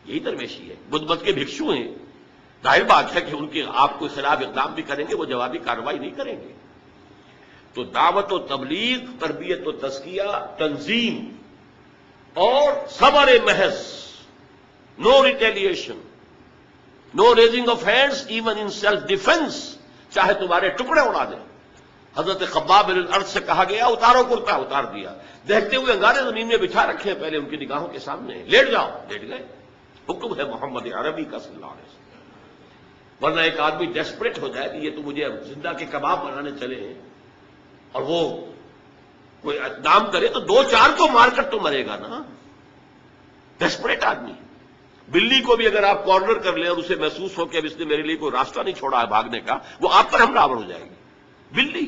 یہی درویشی ہے. بدھ مت کے بھکشو ہیں, ظاہر بات ہے کہ ان کے آپ کو خلاف اقدام بھی کریں گے, وہ جوابی کارروائی نہیں کریں گے. تو دعوت و تبلیغ, تربیت و تزکیہ, تنظیم اور صبر محض, no retaliation, no raising of hands even in self defence, چاہے تمہارے ٹکڑے اڑا دیں. حضرت خباب بن الارض سے کہا گیا اتارو کرتا, اتار دیا. دیکھتے ہوئے انگارے زمین میں بچھا رکھے ہیں پہلے ان کی نگاہوں کے سامنے, لیٹ جاؤ, لیٹ گئے. حکم ہے محمد عربی کا صلی اللہ علیہ وسلم. ورنہ ایک آدمی ڈیسپریٹ ہو جائے کہ یہ تو مجھے زندہ کے کباب بنانے چلے ہیں, اور وہ کوئی اقدام کرے تو 2-4 کو مار کر تو مرے گا نا. ڈیسپریٹ آدمی. بلی کو بھی اگر آپ کارنر کر لیں اور اسے محسوس ہو کہ اب اس نے میرے لیے کوئی راستہ نہیں چھوڑا ہے بھاگنے کا, وہ آپ پر حملہ آور ہو جائے گی. بلی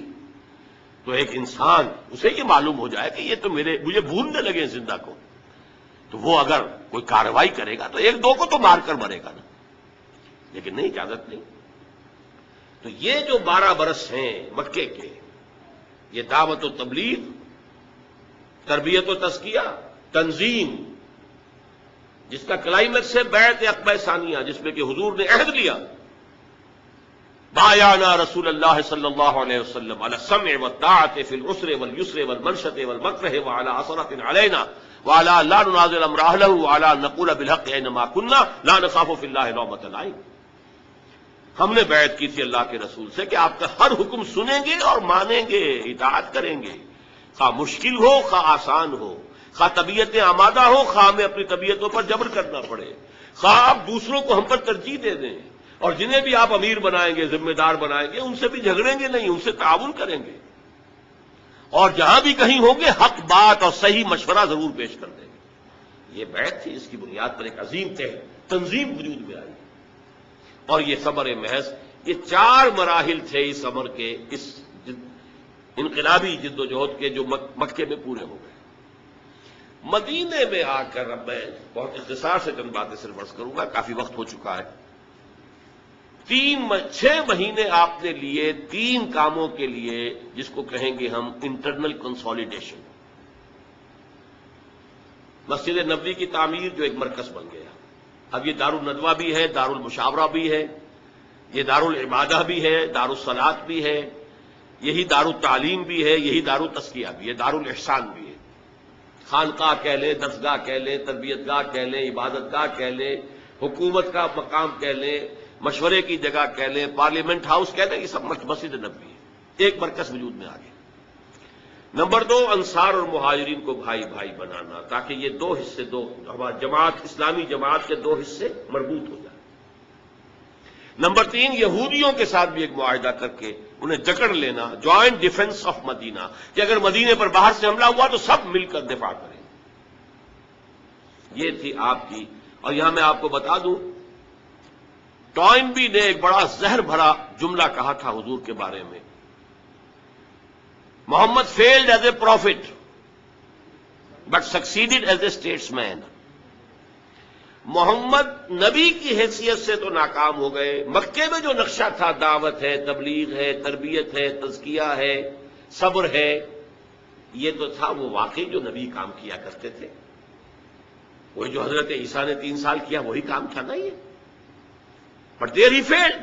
تو ایک انسان, اسے یہ معلوم ہو جائے کہ یہ تو مجھے بھوننے لگے زندہ کو, تو وہ اگر کوئی کارروائی کرے گا تو 1-2 کو تو مار کر مرے گا نا. لیکن نہیں, اجازت نہیں. تو یہ جو 12 برس ہیں مکے کے, یہ دعوت و تبلیغ, تربیت و تزکیہ, تنظیم, جس کا کلائمیکس ہے بیعت عقبہ ثانیہ, جس میں کہ حضور نے عہد لیا, بایعنا رسول اللہ صلی اللہ علیہ وسلم علی السمع والطاعۃ فی العسر والیسر والمنشط والمکرہ وعلی عثرۃ علینا وعلی لا ننازع الامر اہلہ وعلی ان نقول بالحق اینما کنا لا نخاف فی اللہ لومۃ لائم. ہم نے بیعت کی تھی اللہ کے رسول سے کہ آپ کا ہر حکم سنیں گے اور مانیں گے, اطاعت کریں گے, خواہ مشکل ہو خواہ آسان ہو, خواہ طبیعتیں آمادہ ہو خواہ ہمیں اپنی طبیعتوں پر جبر کرنا پڑے, خواہ آپ دوسروں کو ہم پر ترجیح دے دیں, اور جنہیں بھی آپ امیر بنائیں گے, ذمہ دار بنائیں گے, ان سے بھی جھگڑیں گے نہیں, ان سے تعاون کریں گے, اور جہاں بھی کہیں ہوں گے حق بات اور صحیح مشورہ ضرور پیش کر دیں گے. یہ بیعت تھی, اس کی بنیاد پر ایک عظیم تنظیم وجود میں آئی. اور یہ صبر محض, یہ 4 مراحل تھے اس عمر کے, اس انقلابی جد و جہد کے, جو مکے میں پورے ہو گئے. مدینے میں آ کر اب میں بہت اختصار سے چند باتیں صرف عرض کروں گا, کافی وقت ہو چکا ہے. 6 مہینے آپ نے لیے 3 کاموں کے لیے, جس کو کہیں گے ہم انٹرنل کنسالیڈیشن. مسجد نبوی کی تعمیر جو ایک مرکز بن گیا, اب یہ دار الندوہ بھی ہے, دار المشاورہ بھی ہے, یہ دار العبادہ بھی ہے, دار الصلاۃ بھی ہے, یہی دار التعلیم بھی ہے, یہی دار التزکیہ بھی ہے, دار الاحسان بھی ہے. خانقاہ کہہ لیں, درسگاہ کہہ لیں, تربیت گاہ کہہ لیں, عبادت گاہ کہہ لیں, حکومت کا مقام کہہ لیں, مشورے کی جگہ کہہ لیں, پارلیمنٹ ہاؤس کہہ لیں, یہ سب مسجد نبوی ہے. ایک مرکز وجود میں آ گیا. نمبر 2, انصار اور مہاجرین کو بھائی بھائی بنانا, تاکہ یہ 2 حصے, ہماری جماعت, اسلامی جماعت کے 2 حصے مربوط ہو جائیں. نمبر 3, یہودیوں کے ساتھ بھی ایک معاہدہ کر کے انہیں جکڑ لینا, جوائنٹ ڈیفنس آف مدینہ, کہ اگر مدینے پر باہر سے حملہ ہوا تو سب مل کر دفاع کریں. یہ تھی آپ کی. اور یہاں میں آپ کو بتا دوں, ٹوائنبی نے ایک بڑا زہر بھرا جملہ کہا تھا حضور کے بارے میں, محمد failed as a prophet but succeeded as a statesman. محمد نبی کی حیثیت سے تو ناکام ہو گئے, مکے میں جو نقشہ تھا, دعوت ہے, تبلیغ ہے, تربیت ہے, تزکیہ ہے, صبر ہے, یہ تو تھا وہ واقعی جو نبی کام کیا کرتے تھے. وہی جو حضرت عیسیٰ نے 3 سال کیا وہی کام تھا نا یہ. بٹ دیر ہی فیلڈ،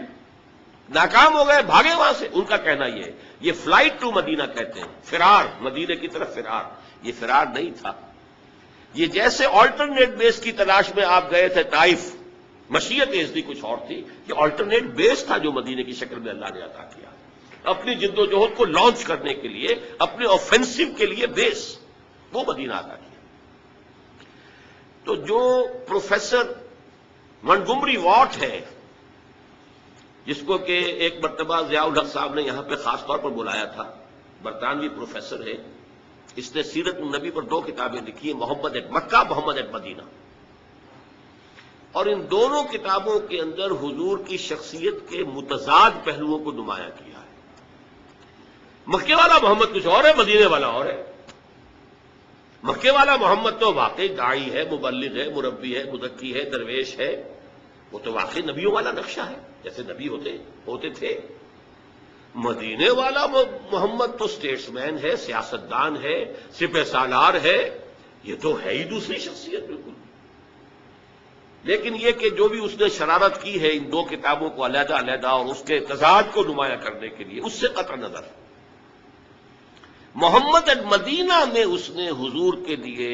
ناکام ہو گئے، بھاگے وہاں سے. ان کا کہنا یہ ہے، یہ فلائٹ ٹو مدینہ کہتے ہیں، فرار، مدینے کی طرف فرار. یہ فرار نہیں تھا. یہ جیسے آلٹرنیٹ بیس کی تلاش میں آپ گئے تھے طائف، مشیت ازدی کچھ اور تھی، یہ آلٹرنیٹ بیس تھا جو مدینے کی شکل میں اللہ نے عطا کیا اپنی جد و جہد کو لانچ کرنے کے لیے، اپنے آفینسو کے لیے بیس وہ مدینہ عطا کیا. تو جو پروفیسر منٹگمری واٹ ہے، جس کو کہ ایک مرتبہ ضیاء الحق صاحب نے یہاں پہ خاص طور پر بلایا تھا، برطانوی پروفیسر ہے، اس نے سیرت النبی پر 2 کتابیں لکھی ہیں، محمد at Mecca, Muhammad at Medina. اور ان دونوں کتابوں کے اندر حضور کی شخصیت کے متضاد پہلوؤں کو نمایاں کیا ہے. مکے والا محمد کچھ اور ہے، مدینے والا اور ہے. مکے والا محمد تو واقعی داعی ہے، مبلغ ہے، مربی ہے، مزکی ہے، درویش ہے، وہ تو واقعی نبیوں والا نقشہ ہے جیسے نبی ہوتے تھے. مدینے والا محمد تو سٹیٹس مین ہے، سیاستدان ہے، سپہ سالار ہے، یہ تو ہے ہی دوسری شخصیت بالکل. لیکن یہ کہ جو بھی اس نے شرارت کی ہے ان 2 کتابوں کو علیحدہ علیحدہ اور اس کے تضاد کو نمایاں کرنے کے لیے، اس سے قطع نظر محمد المدینہ میں اس نے حضور کے لیے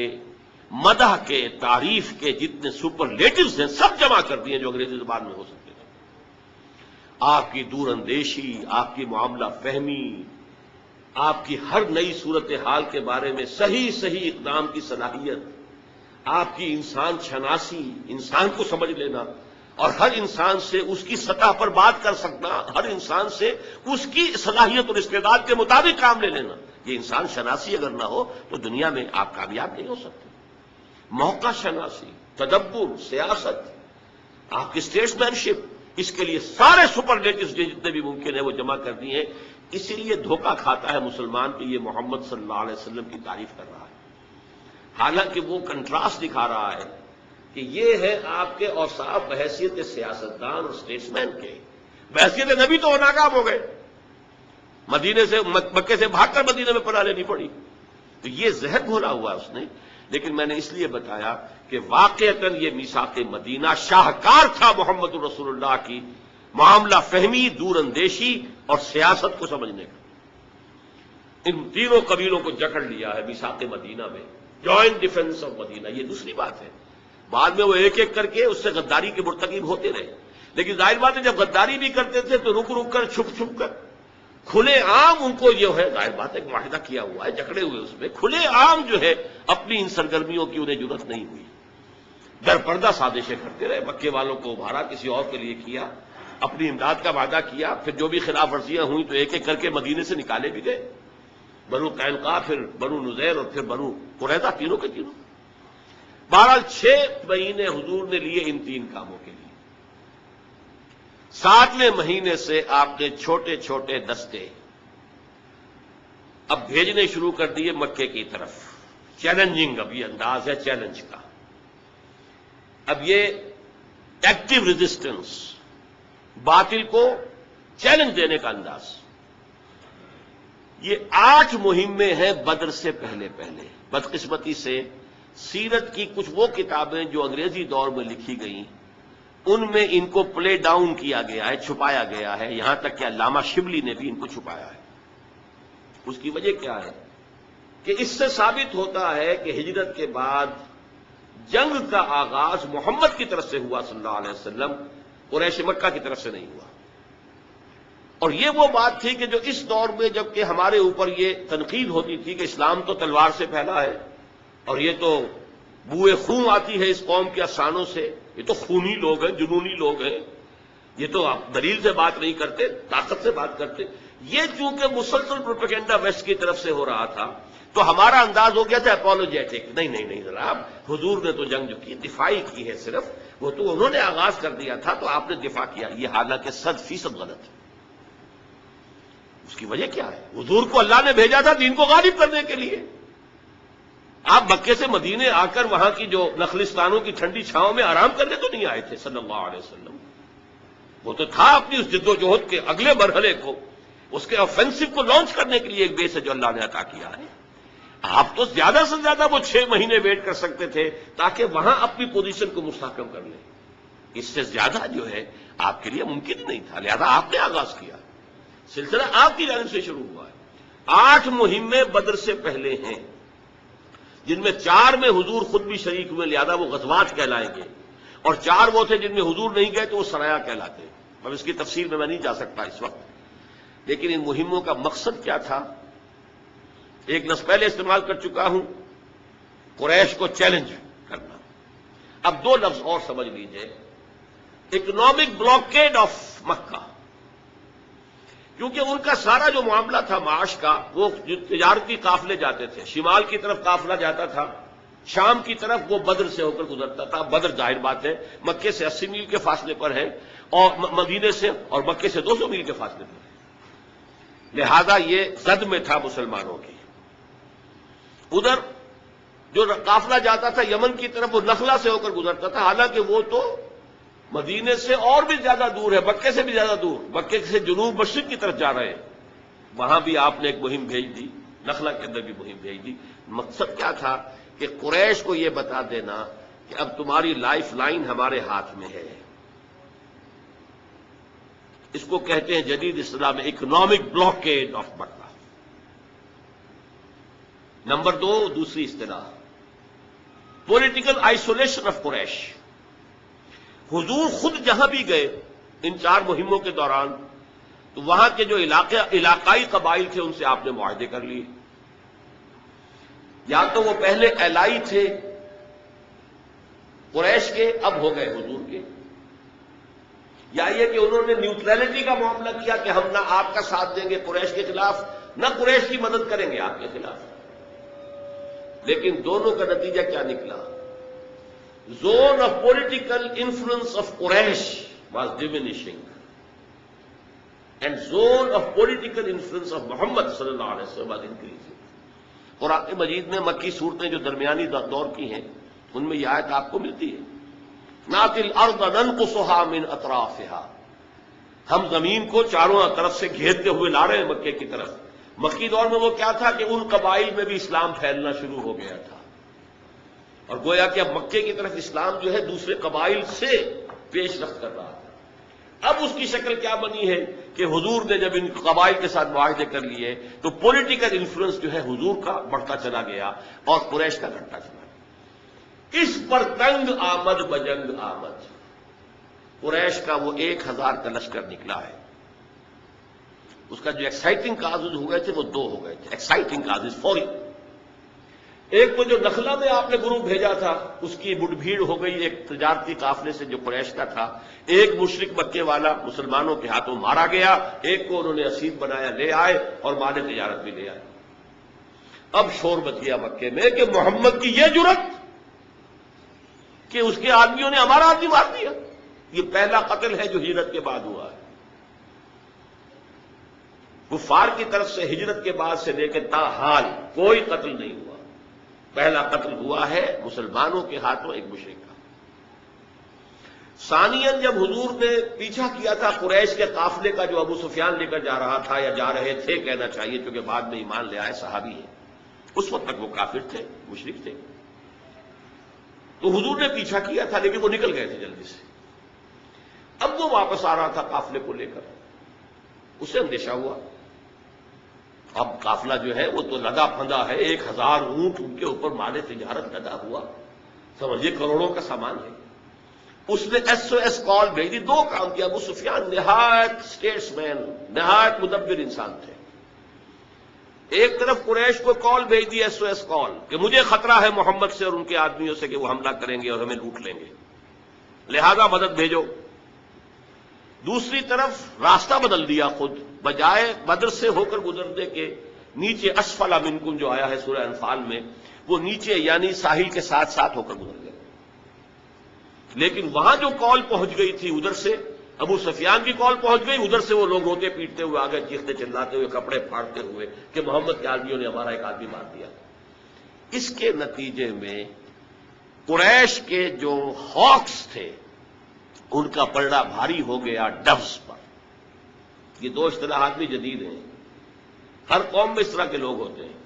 مدح کے، تعریف کے جتنے سپرلیٹوز ہیں سب جمع کر دیے جو انگریزی زبان میں ہو سکتے تھے. آپ کی دور اندیشی، آپ کی معاملہ فہمی، آپ کی ہر نئی صورتحال کے بارے میں صحیح اقدام کی صلاحیت، آپ کی انسان شناسی، انسان کو سمجھ لینا اور ہر انسان سے اس کی سطح پر بات کر سکنا، ہر انسان سے اس کی صلاحیت اور استعداد کے مطابق کام لے لینا. یہ انسان شناسی اگر نہ ہو تو دنیا میں آپ کامیاب نہیں ہو سکتے. موقع شناسی، تدبر، سیاست، آپ کی اسٹیٹس مین شپ، اس کے لیے سارے سپرلیٹوز جتنے بھی ممکن ہے وہ جمع کر دیے ہیں. اسی لیے دھوکہ کھاتا ہے مسلمان کہ یہ محمد صلی اللہ علیہ وسلم کی تعریف کر رہا ہے، حالانکہ وہ کنٹراسٹ دکھا رہا ہے کہ یہ ہے آپ کے اوصاف بحیثیت سیاستدان اور اسٹیٹس مین کے. بحیثیت نبی تو وہ ناکام ہو گئے، مدینے سے، مکے سے بھاگ کر مدینے میں پناہ لینی پڑی. تو یہ زہر گھولا ہوا اس نے. لیکن میں نے اس لیے بتایا کہ واقعتاً یہ میثاق مدینہ شاہکار تھا محمد الرسول اللہ کی معاملہ فہمی، دور اندیشی اور سیاست کو سمجھنے کا. ان 3 قبیلوں کو جکڑ لیا ہے میثاق مدینہ میں، جوائنٹ ڈیفنس آف مدینہ. یہ دوسری بات ہے، بعد میں وہ ایک ایک کر کے اس سے غداری کے مرتکب ہوتے رہے. لیکن ظاہر بات ہے جب غداری بھی کرتے تھے تو رک رک کر، چھپ چھپ کر، کھلے عام ان کو جو ہے، ظاہر بات ہے معاہدہ کیا ہوا ہے، جکڑے ہوئے اس میں، کھلے عام جو ہے اپنی ان سرگرمیوں کی انہیں ضرورت نہیں ہوئی. در پردہ سازشیں کرتے رہے، مکے والوں کو ابھارا، کسی اور کے لیے کیا، اپنی امداد کا وعدہ کیا، پھر جو بھی خلاف ورزیاں ہوئیں تو ایک ایک کر کے مدینے سے نکالے بھی گئے. بنو قینقاع، پھر بنو نذیر اور پھر بنو قریظہ، تینوں کے تینوں. بہرحال 6 مہینے حضور نے لیے ان 3 کاموں کے لیے. 7ویں مہینے سے آپ نے چھوٹے چھوٹے دستے اب بھیجنے شروع کر دیے مکے کی طرف. چیلنجنگ، اب یہ انداز ہے چیلنج کا. اب یہ ایکٹیو ریزسٹنس، باطل کو چیلنج دینے کا انداز. یہ 8 مہمیں ہیں بدر سے پہلے. بدقسمتی سے سیرت کی کچھ وہ کتابیں جو انگریزی دور میں لکھی گئیں ان میں ان کو پلے ڈاؤن کیا گیا ہے، چھپایا گیا ہے، یہاں تک کہ علامہ شبلی نے بھی ان کو چھپایا ہے. اس کی وجہ کیا ہے کہ اس سے ثابت ہوتا ہے کہ ہجرت کے بعد جنگ کا آغاز محمد کی طرف سے ہوا صلی اللہ علیہ وسلم، قریش مکہ کی طرف سے نہیں ہوا. اور یہ وہ بات تھی کہ جو اس دور میں جب کہ ہمارے اوپر یہ تنقید ہوتی تھی کہ اسلام تو تلوار سے پھیلا ہے اور یہ تو بوئے خون آتی ہے اس قوم کے افسانوں سے، یہ تو خونی لوگ ہیں، جنونی لوگ ہیں، یہ تو آپ دلیل سے بات نہیں کرتے، طاقت سے بات کرتے. یہ چونکہ مسلسل پروپیگنڈا ویسٹ کی طرف سے ہو رہا تھا تو ہمارا انداز ہو گیا تھا اپولوجیٹک. نہیں جناب، حضور نے تو جنگ جو کی دفاعی کی ہے صرف، وہ تو انہوں نے آغاز کر دیا تھا تو آپ نے دفاع کیا. یہ حالانکہ 100% غلط ہے. اس کی وجہ کیا ہے؟ حضور کو اللہ نے بھیجا تھا دین کو غالب کرنے کے لیے. آپ مکے سے مدینے آ کر وہاں کی جو نخلستانوں کی ٹھنڈی چھاؤں میں آرام کرنے تو نہیں آئے تھے صلی اللہ علیہ وسلم. وہ تو تھا اپنی اس جد و جہد کے اگلے مرحلے کو، اس کے آفینسو کو لانچ کرنے کے لیے ایک بیس ہے جو اللہ نے عطا کیا ہے. آپ تو زیادہ سے زیادہ وہ 6 مہینے ویٹ کر سکتے تھے تاکہ وہاں اپنی پوزیشن کو مستحکم کر لیں. اس سے زیادہ جو ہے آپ کے لیے ممکن نہیں تھا، لہذا آپ نے آغاز کیا. سلسلہ آپ کی جانب سے شروع ہوا ہے. 8 مہمیں بدر سے پہلے ہیں جن میں 4 میں حضور خود بھی شریک ہوئے، لہذا وہ غزوات کہلائیں گے، اور 4 وہ تھے جن میں حضور نہیں گئے تو وہ سرایا کہلاتے. اب اس کی تفصیل میں نہیں جا سکتا اس وقت، لیکن ان مہموں کا مقصد کیا تھا؟ ایک لفظ پہلے استعمال کر چکا ہوں، قریش کو چیلنج کرنا. اب 2 لفظ اور سمجھ لیجئے. اکنامک بلاکیڈ آف مکہ، کیونکہ ان کا سارا جو معاملہ تھا معاش کا، وہ جو تجارتی قافلے جاتے تھے، شمال کی طرف قافلہ جاتا تھا، شام کی طرف وہ بدر سے ہو کر گزرتا تھا. بدر ظاہر بات ہے مکے سے 80 میل کے فاصلے پر ہے، اور مدینے سے اور مکے سے 200 میل کے فاصلے پر ہے. لہذا یہ زد میں تھا مسلمانوں کی. ادھر جو قافلہ جاتا تھا یمن کی طرف، وہ نخلا سے ہو کر گزرتا تھا، حالانکہ وہ تو مدینے سے اور بھی زیادہ دور ہے، مکے سے بھی زیادہ دور، مکے سے جنوب مشرق کی طرف جا رہے ہیں. وہاں بھی آپ نے ایک مہم بھیج دی، نخلا کے اندر بھی مہم بھیج دی. مقصد کیا تھا کہ قریش کو یہ بتا دینا کہ اب تمہاری لائف لائن ہمارے ہاتھ میں ہے. اس کو کہتے ہیں جدید اصطلاح میں economic blockade of Mecca. Number 2 دوسری اصطلاح پولیٹیکل آئسولیشن آف قریش. حضور خود جہاں بھی گئے ان 4 مہموں کے دوران، تو وہاں کے جو علاقائی قبائل تھے ان سے آپ نے معاہدے کر لیے. یا تو وہ پہلے الائی تھے قریش کے، اب ہو گئے حضور کے، یا یہ کہ انہوں نے نیوٹرلٹی کا معاملہ کیا کہ ہم نہ آپ کا ساتھ دیں گے قریش کے خلاف، نہ قریش کی مدد کریں گے آپ کے خلاف. لیکن دونوں کا نتیجہ کیا نکلا؟ Zone of political influence of Quraish was diminishing and zone of political influence of Muhammad صلی اللہ علیہ وسلم واز انکریزنگ. قرآن مجید میں مکی صورتیں جو درمیانی دور کی ہیں ان میں یہ آیت آپ کو ملتی ہے، نَأْتِ الْأَرْضَ نَنْقُصُهَا مِنْ أَطْرَافِهَا. ہم زمین کو چاروں طرف سے گھیرتے ہوئے لا رہے ہیں مکے کی طرف. مکی دور میں وہ کیا تھا کہ ان قبائل میں بھی اسلام پھیلنا شروع ہو گیا تھا، اور گویا کہ اب مکے کی طرف اسلام جو ہے دوسرے قبائل سے پیش رفت کر رہا تھا. اب اس کی شکل کیا بنی ہے کہ حضور نے جب ان قبائل کے ساتھ معاہدے کر لیے تو پولیٹیکل انفلوئنس جو ہے حضور کا بڑھتا چلا گیا اور قریش کا گھٹتا چلا گیا. اس پر تنگ آمد بجنگ آمد. قریش کا وہ 1000 کا لشکر نکلا ہے. اس کا جو ایکسائٹنگ کازز ہو گئے تھے وہ 2 ہو گئے تھے ایکسائٹنگ کازز فوری. ایک تو جو نخلا میں آپ نے گروپ بھیجا تھا اس کی مٹ بھیڑ ہو گئی ایک تجارتی قافلے سے جو قریش کا تھا. ایک مشرک مکے والا مسلمانوں کے ہاتھوں مارا گیا، ایک کو انہوں نے اسیر بنایا، لے آئے اور مال تجارت بھی لے آئے. اب شور مچ گیا مکے میں کہ محمد کی یہ جرت کہ اس کے آدمیوں نے ہمارا آدمی مار دیا. یہ پہلا قتل ہے جو ہجرت کے بعد ہوا ہے. کفار کی طرف سے ہجرت کے بعد سے لے کے تاحال کوئی قتل نہیں ہوا. پہلا قتل ہوا ہے مسلمانوں کے ہاتھوں ایک مشرک کا. ثانیاً جب حضور نے پیچھا کیا تھا قریش کے قافلے کا جو ابو سفیان لے کر جا رہا تھا، یا جا رہے تھے کہنا چاہیے کیونکہ بعد میں ایمان لے آئے، صحابی ہیں، اس وقت تک وہ کافر تھے، مشرک تھے، تو حضور نے پیچھا کیا تھا لیکن وہ نکل گئے تھے جلدی سے. اب وہ واپس آ رہا تھا قافلے کو لے کر. اسے اندیشہ ہوا اب قافلہ جو ہے وہ تو لدا پھندا ہے، 1000 اونٹ ان کے اوپر مال تجارت لدا ہوا، سمجھیے کروڑوں کا سامان ہے. اس نے SOS کال بھیج دی. 2 کام کیا. ابو سفیان نہایت اسٹیٹس مین، نہایت مدبر انسان تھے. ایک طرف قریش کو کال بھیج دی SOS کال کہ مجھے خطرہ ہے محمد سے اور ان کے آدمیوں سے کہ وہ حملہ کریں گے اور ہمیں لوٹ لیں گے، لہذا مدد بھیجو. دوسری طرف راستہ بدل دیا خود، بجائے بدر سے ہو کر گزرنے کے نیچے اسفل منکم جو آیا ہے سورہ انفال میں، وہ نیچے یعنی ساحل کے ساتھ ساتھ ہو کر گزر گئے. لیکن وہاں جو کال پہنچ گئی تھی ادھر سے ابو سفیان کی کال پہنچ گئی، ادھر سے وہ لوگ روتے پیٹتے ہوئے آگے، چیختے چلاتے ہوئے، کپڑے پھاڑتے ہوئے کہ محمد کے آدمیوں نے ہمارا ایک آدمی مار دیا. اس کے نتیجے میں قریش کے جو ہاکس تھے ان کا پلڑا بھاری ہو گیا ڈوز پر. یہ 2 اصطلاحات بھی جدید ہیں، ہر قوم میں اس طرح کے لوگ ہوتے ہیں.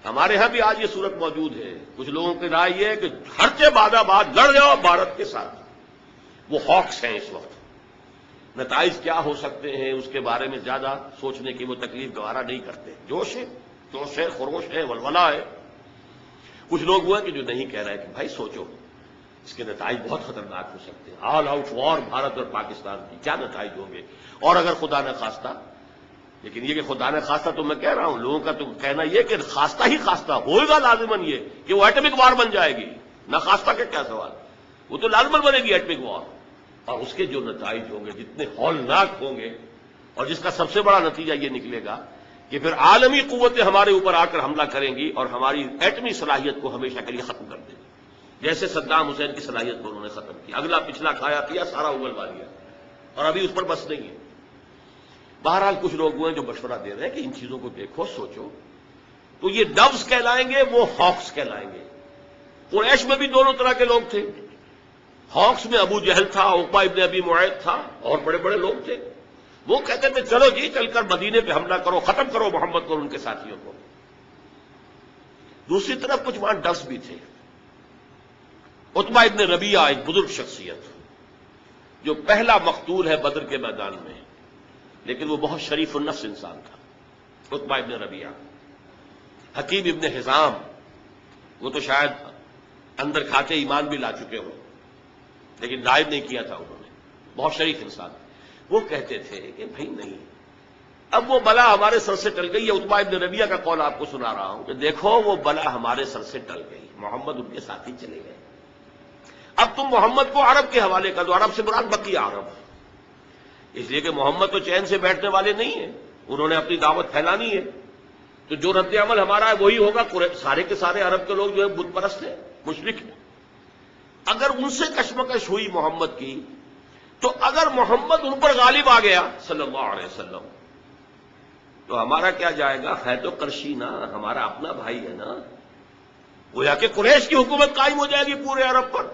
ہمارے ہاں بھی آج یہ صورت موجود ہے. کچھ لوگوں کی رائے یہ ہے کہ ہرچے بعد آباد لڑ جاؤ بھارت کے ساتھ. وہ ہاکس ہیں اس وقت. نتائج کیا ہو سکتے ہیں اس کے بارے میں زیادہ سوچنے کی وہ تکلیف گوارا نہیں کرتے. جوش ہے, خروش ہے, ولولہ ہے. کچھ لوگ وہ ہیں کہ جو نہیں کہہ رہے کہ بھائی سوچو, اس کے نتائج بہت خطرناک ہو سکتے ہیں. آل آؤٹ وار بھارت اور پاکستان کی کیا نتائج ہوں گے. اور اگر خدا نہ خواستہ, لیکن یہ کہ خدا نہ خواستہ تو میں کہہ رہا ہوں, لوگوں کا تو کہنا یہ کہ خواستہ ہی خواستہ ہوئے گا لازماً یہ کہ وہ ایٹمک وار بن جائے گی. نہ خواستہ کا کیا سوال, وہ تو لازماً بنے گی ایٹمک وار. اور اس کے جو نتائج ہوں گے جتنے ہولناک ہوں گے, اور جس کا سب سے بڑا نتیجہ یہ نکلے گا کہ پھر عالمی قوتیں ہمارے اوپر آ کر حملہ کریں گی اور ہماری ایٹمی صلاحیت کو ہمیشہ کے لیے ختم کر دیں گی. جیسے صدام حسین کی صلاحیت کو انہوں نے ختم کیا, اگلا پچھلا کھایا پیا سارا اگلوا لیا, اور ابھی اس پر بس نہیں ہے. بہرحال کچھ لوگ وہ ہیں جو مشورہ دے رہے ہیں کہ ان چیزوں کو دیکھو, سوچو. تو یہ ڈوز کہلائیں گے, وہ ہاکس کہلائیں گے. قریش میں بھی دونوں طرح کے لوگ تھے. ہاکس میں ابو جہل تھا, عقبہ ابن ابی معیط تھا, اور بڑے بڑے لوگ تھے. وہ کہتے تھے چلو جی چل کر مدینے پہ حملہ کرو, ختم کرو محمد کو اور ان کے ساتھیوں کو. دوسری طرف کچھ وہاں ڈوز بھی تھے. عتبہ ابن ربیعہ ایک بزرگ شخصیت جو پہلا مقتول ہے بدر کے میدان میں, لیکن وہ بہت شریف النفس انسان تھا. عتبہ ابن ربیعہ. حکیم ابن حزام, وہ تو شاید اندر کھاتے ایمان بھی لا چکے ہوں, لیکن ظاہر نہیں کیا تھا انہوں نے. بہت شریف انسان. وہ کہتے تھے کہ بھائی نہیں, اب وہ بلا ہمارے سر سے ٹل گئی. عتبہ ابن ربیعہ کا قول آپ کو سنا رہا ہوں کہ دیکھو وہ بلا ہمارے سر سے ٹل گئی, محمد ان کے ساتھی چلے گئے. اب تم محمد کو عرب کے حوالے کر دو. عرب سے مراد بقیہ عرب, اس لیے کہ محمد تو چین سے بیٹھنے والے نہیں ہیں, انہوں نے اپنی دعوت پھیلانی ہے. تو جو رد عمل ہمارا ہے وہی ہوگا. سارے کے سارے عرب کے لوگ جو ہے بت پرست ہیں, مشرک ہیں. اگر ان سے کشمکش ہوئی محمد کی, تو اگر محمد ان پر غالب آ گیا صلی اللہ علیہ وسلم, تو ہمارا کیا جائے گا. ہے تو قرشی نا, ہمارا اپنا بھائی ہے نا. گویا کہ قریش کی حکومت قائم ہو جائے گی پورے عرب پر.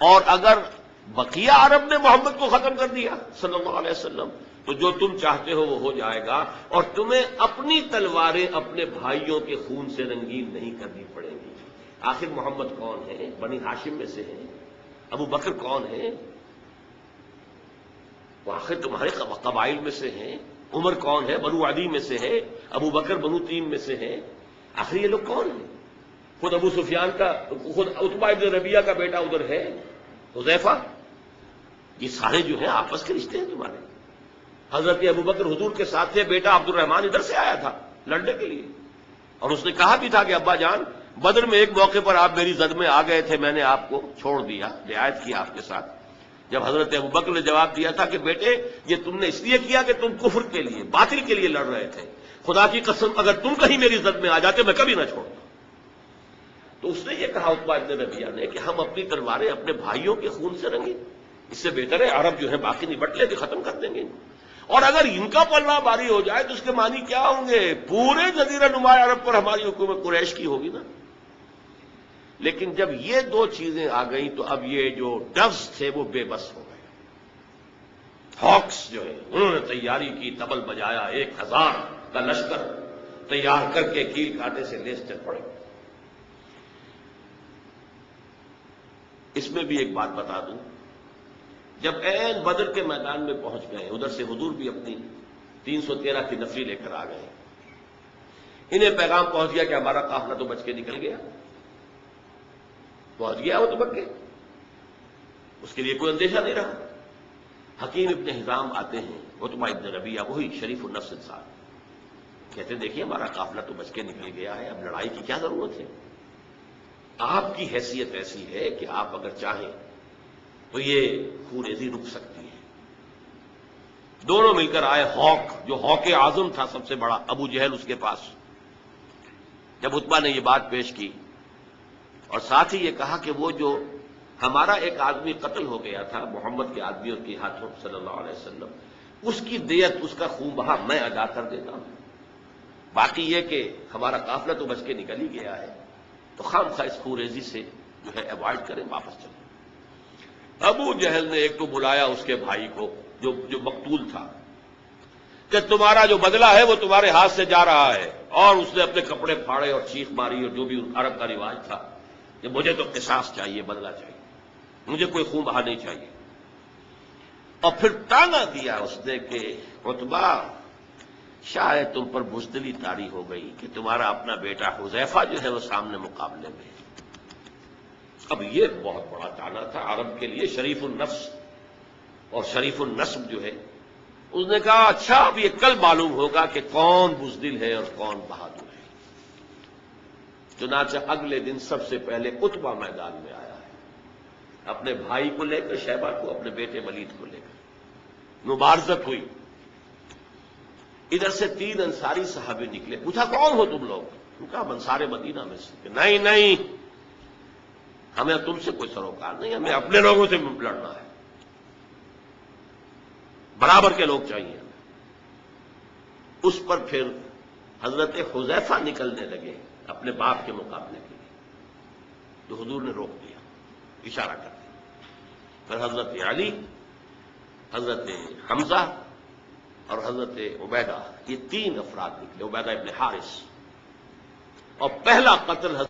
اور اگر بقیہ عرب نے محمد کو ختم کر دیا صلی اللہ علیہ وسلم, تو جو تم چاہتے ہو وہ ہو جائے گا, اور تمہیں اپنی تلواریں اپنے بھائیوں کے خون سے رنگین نہیں کرنی پڑیں گی. آخر محمد کون ہے؟ بنی ہاشم میں سے ہیں. ابو بکر کون ہے؟ وہ آخر تمہارے قبائل میں سے ہیں. عمر کون ہے؟ بنو عدی میں سے ہے. ابو بکر بنو تیم میں سے ہے. آخر یہ لوگ کون ہیں؟ خود ابو سفیان کا, خود عتبہ ابن ربیعہ کا بیٹا ادھر ہے, حذیفہ. یہ سارے جو ہیں آپس کے رشتے ہیں تمہارے. حضرت ابو بکر حضور کے ساتھ تھے, بیٹا عبد الرحمان ادھر سے آیا تھا لڑنے کے لیے, اور اس نے کہا بھی تھا کہ ابا جان بدر میں ایک موقع پر آپ میری زد میں آ گئے تھے, میں نے آپ کو چھوڑ دیا, رعایت کی آپ کے ساتھ. جب حضرت ابو بکر نے جواب دیا تھا کہ بیٹے یہ تم نے اس لیے کیا کہ تم کفر کے لیے, باطل کے لیے لڑ رہے تھے, خدا کی قسم اگر تم کہیں میری زد میں آ جاتے میں کبھی نہ چھوڑتا. تو اس نے یہ کہا عتبہ ابن ربیعہ نے کہ ہم اپنی تلواریں اپنے بھائیوں کے خون سے رنگیں, اس سے بہتر ہے عرب جو ہے باقی نبٹ لے کے ختم کر دیں گے. اور اگر ان کا پلہ باری ہو جائے تو اس کے معنی کیا ہوں گے؟ پورے جزیرہ نما عرب پر ہماری حکومت قریش کی ہوگی نا. لیکن جب یہ دو چیزیں آ گئیں تو اب یہ جو ڈوز تھے وہ بے بس ہو گئے. ہاکس جو ہے انہوں نے تیاری کی, تبل بجایا, 1000 کا لشکر تیار کر کے کیل کاٹے سے لیس چل پڑے. اس میں بھی ایک بات بتا دوں, جب عین بدر کے میدان میں پہنچ گئے, ادھر سے حضور بھی اپنی 313 کی نفری لے کر آ گئے, انہیں پیغام پہنچ گیا کہ ہمارا قافلہ تو بچ کے نکل گیا. پہنچ گیا وہ تو بچ گئے, اس کے لیے کوئی اندیشہ نہیں رہا. حکیم ابن حزام آتے ہیں, عتبہ ابن ربیعہ, وہی شریف النفس انسان, کہتے دیکھیے ہمارا قافلہ تو بچ کے نکل گیا ہے, اب لڑائی کی کیا ضرورت ہے. آپ کی حیثیت ایسی ہے کہ آپ اگر چاہیں تو یہ خوریزی رک سکتی ہے. دونوں مل کر آئے. ہاک جو ہاک اعظم تھا سب سے بڑا, ابو جہل اس کے پاس. جب عتبہ نے یہ بات پیش کی اور ساتھ ہی یہ کہا کہ وہ جو ہمارا ایک آدمی قتل ہو گیا تھا محمد کے آدمیوں کے ہاتھوں صلی اللہ علیہ وسلم, اس کی دیت, اس کا خون بہا میں ادا کر دیتا ہوں, باقی یہ کہ ہمارا قافلہ تو بچ کے نکل ہی گیا ہے, تو خام خواہ اس خوریزی سے جو ہے ایوائڈ کریں, واپس چلیں. ابو جہل نے ایک تو بلایا اس کے بھائی کو جو مقتول تھا, کہ تمہارا جو بدلہ ہے وہ تمہارے ہاتھ سے جا رہا ہے، اور اس نے اپنے کپڑے پھاڑے اور چیخ ماری، اور جو بھی عرب کا رواج تھا کہ مجھے تو قصاص چاہیے، بدلہ چاہیے، مجھے کوئی خون بہا نہیں چاہیے۔ اور پھر تانا دیا اس نے کہ عتبہ، شاید تم پر بزدلی طاری ہو گئی کہ تمہارا اپنا بیٹا حذیفہ جو ہے وہ سامنے مقابلے میں ہے۔ اب یہ بہت بڑا تانا تھا عرب کے لیے، شریف النفس اور شریف النسب جو ہے۔ اس نے کہا اچھا اب یہ کل معلوم ہوگا کہ کون بزدل ہے اور کون بہادر ہے۔ چنانچہ اگلے دن سب سے پہلے عتبہ میدان میں آیا ہے، اپنے بھائی کو لے کر، شیبہ کو، اپنے بیٹے ولید کو لے کر۔ مبارزت ہوئی۔ ادھر سے 3 انصاری صحابی نکلے، پوچھا کون ہو تم لوگ؟ ان کا انصار مدینہ میں سے کہ نہیں ہمیں تم سے کوئی سروکار نہیں، ہمیں اپنے لوگوں سے لڑنا ہے، برابر کے لوگ چاہیے ہمیں۔ اس پر پھر حضرت حذیفہ نکلنے لگے اپنے باپ کے مقابلے کے لیے، تو حضور نے روک دیا اشارہ کر دیا۔ پھر حضرت علی، حضرت حمزہ اور حضرت عبیدہ، یہ 3 افراد نکلے، عبیدہ ابن حارث، اور پہلا قتل حضرت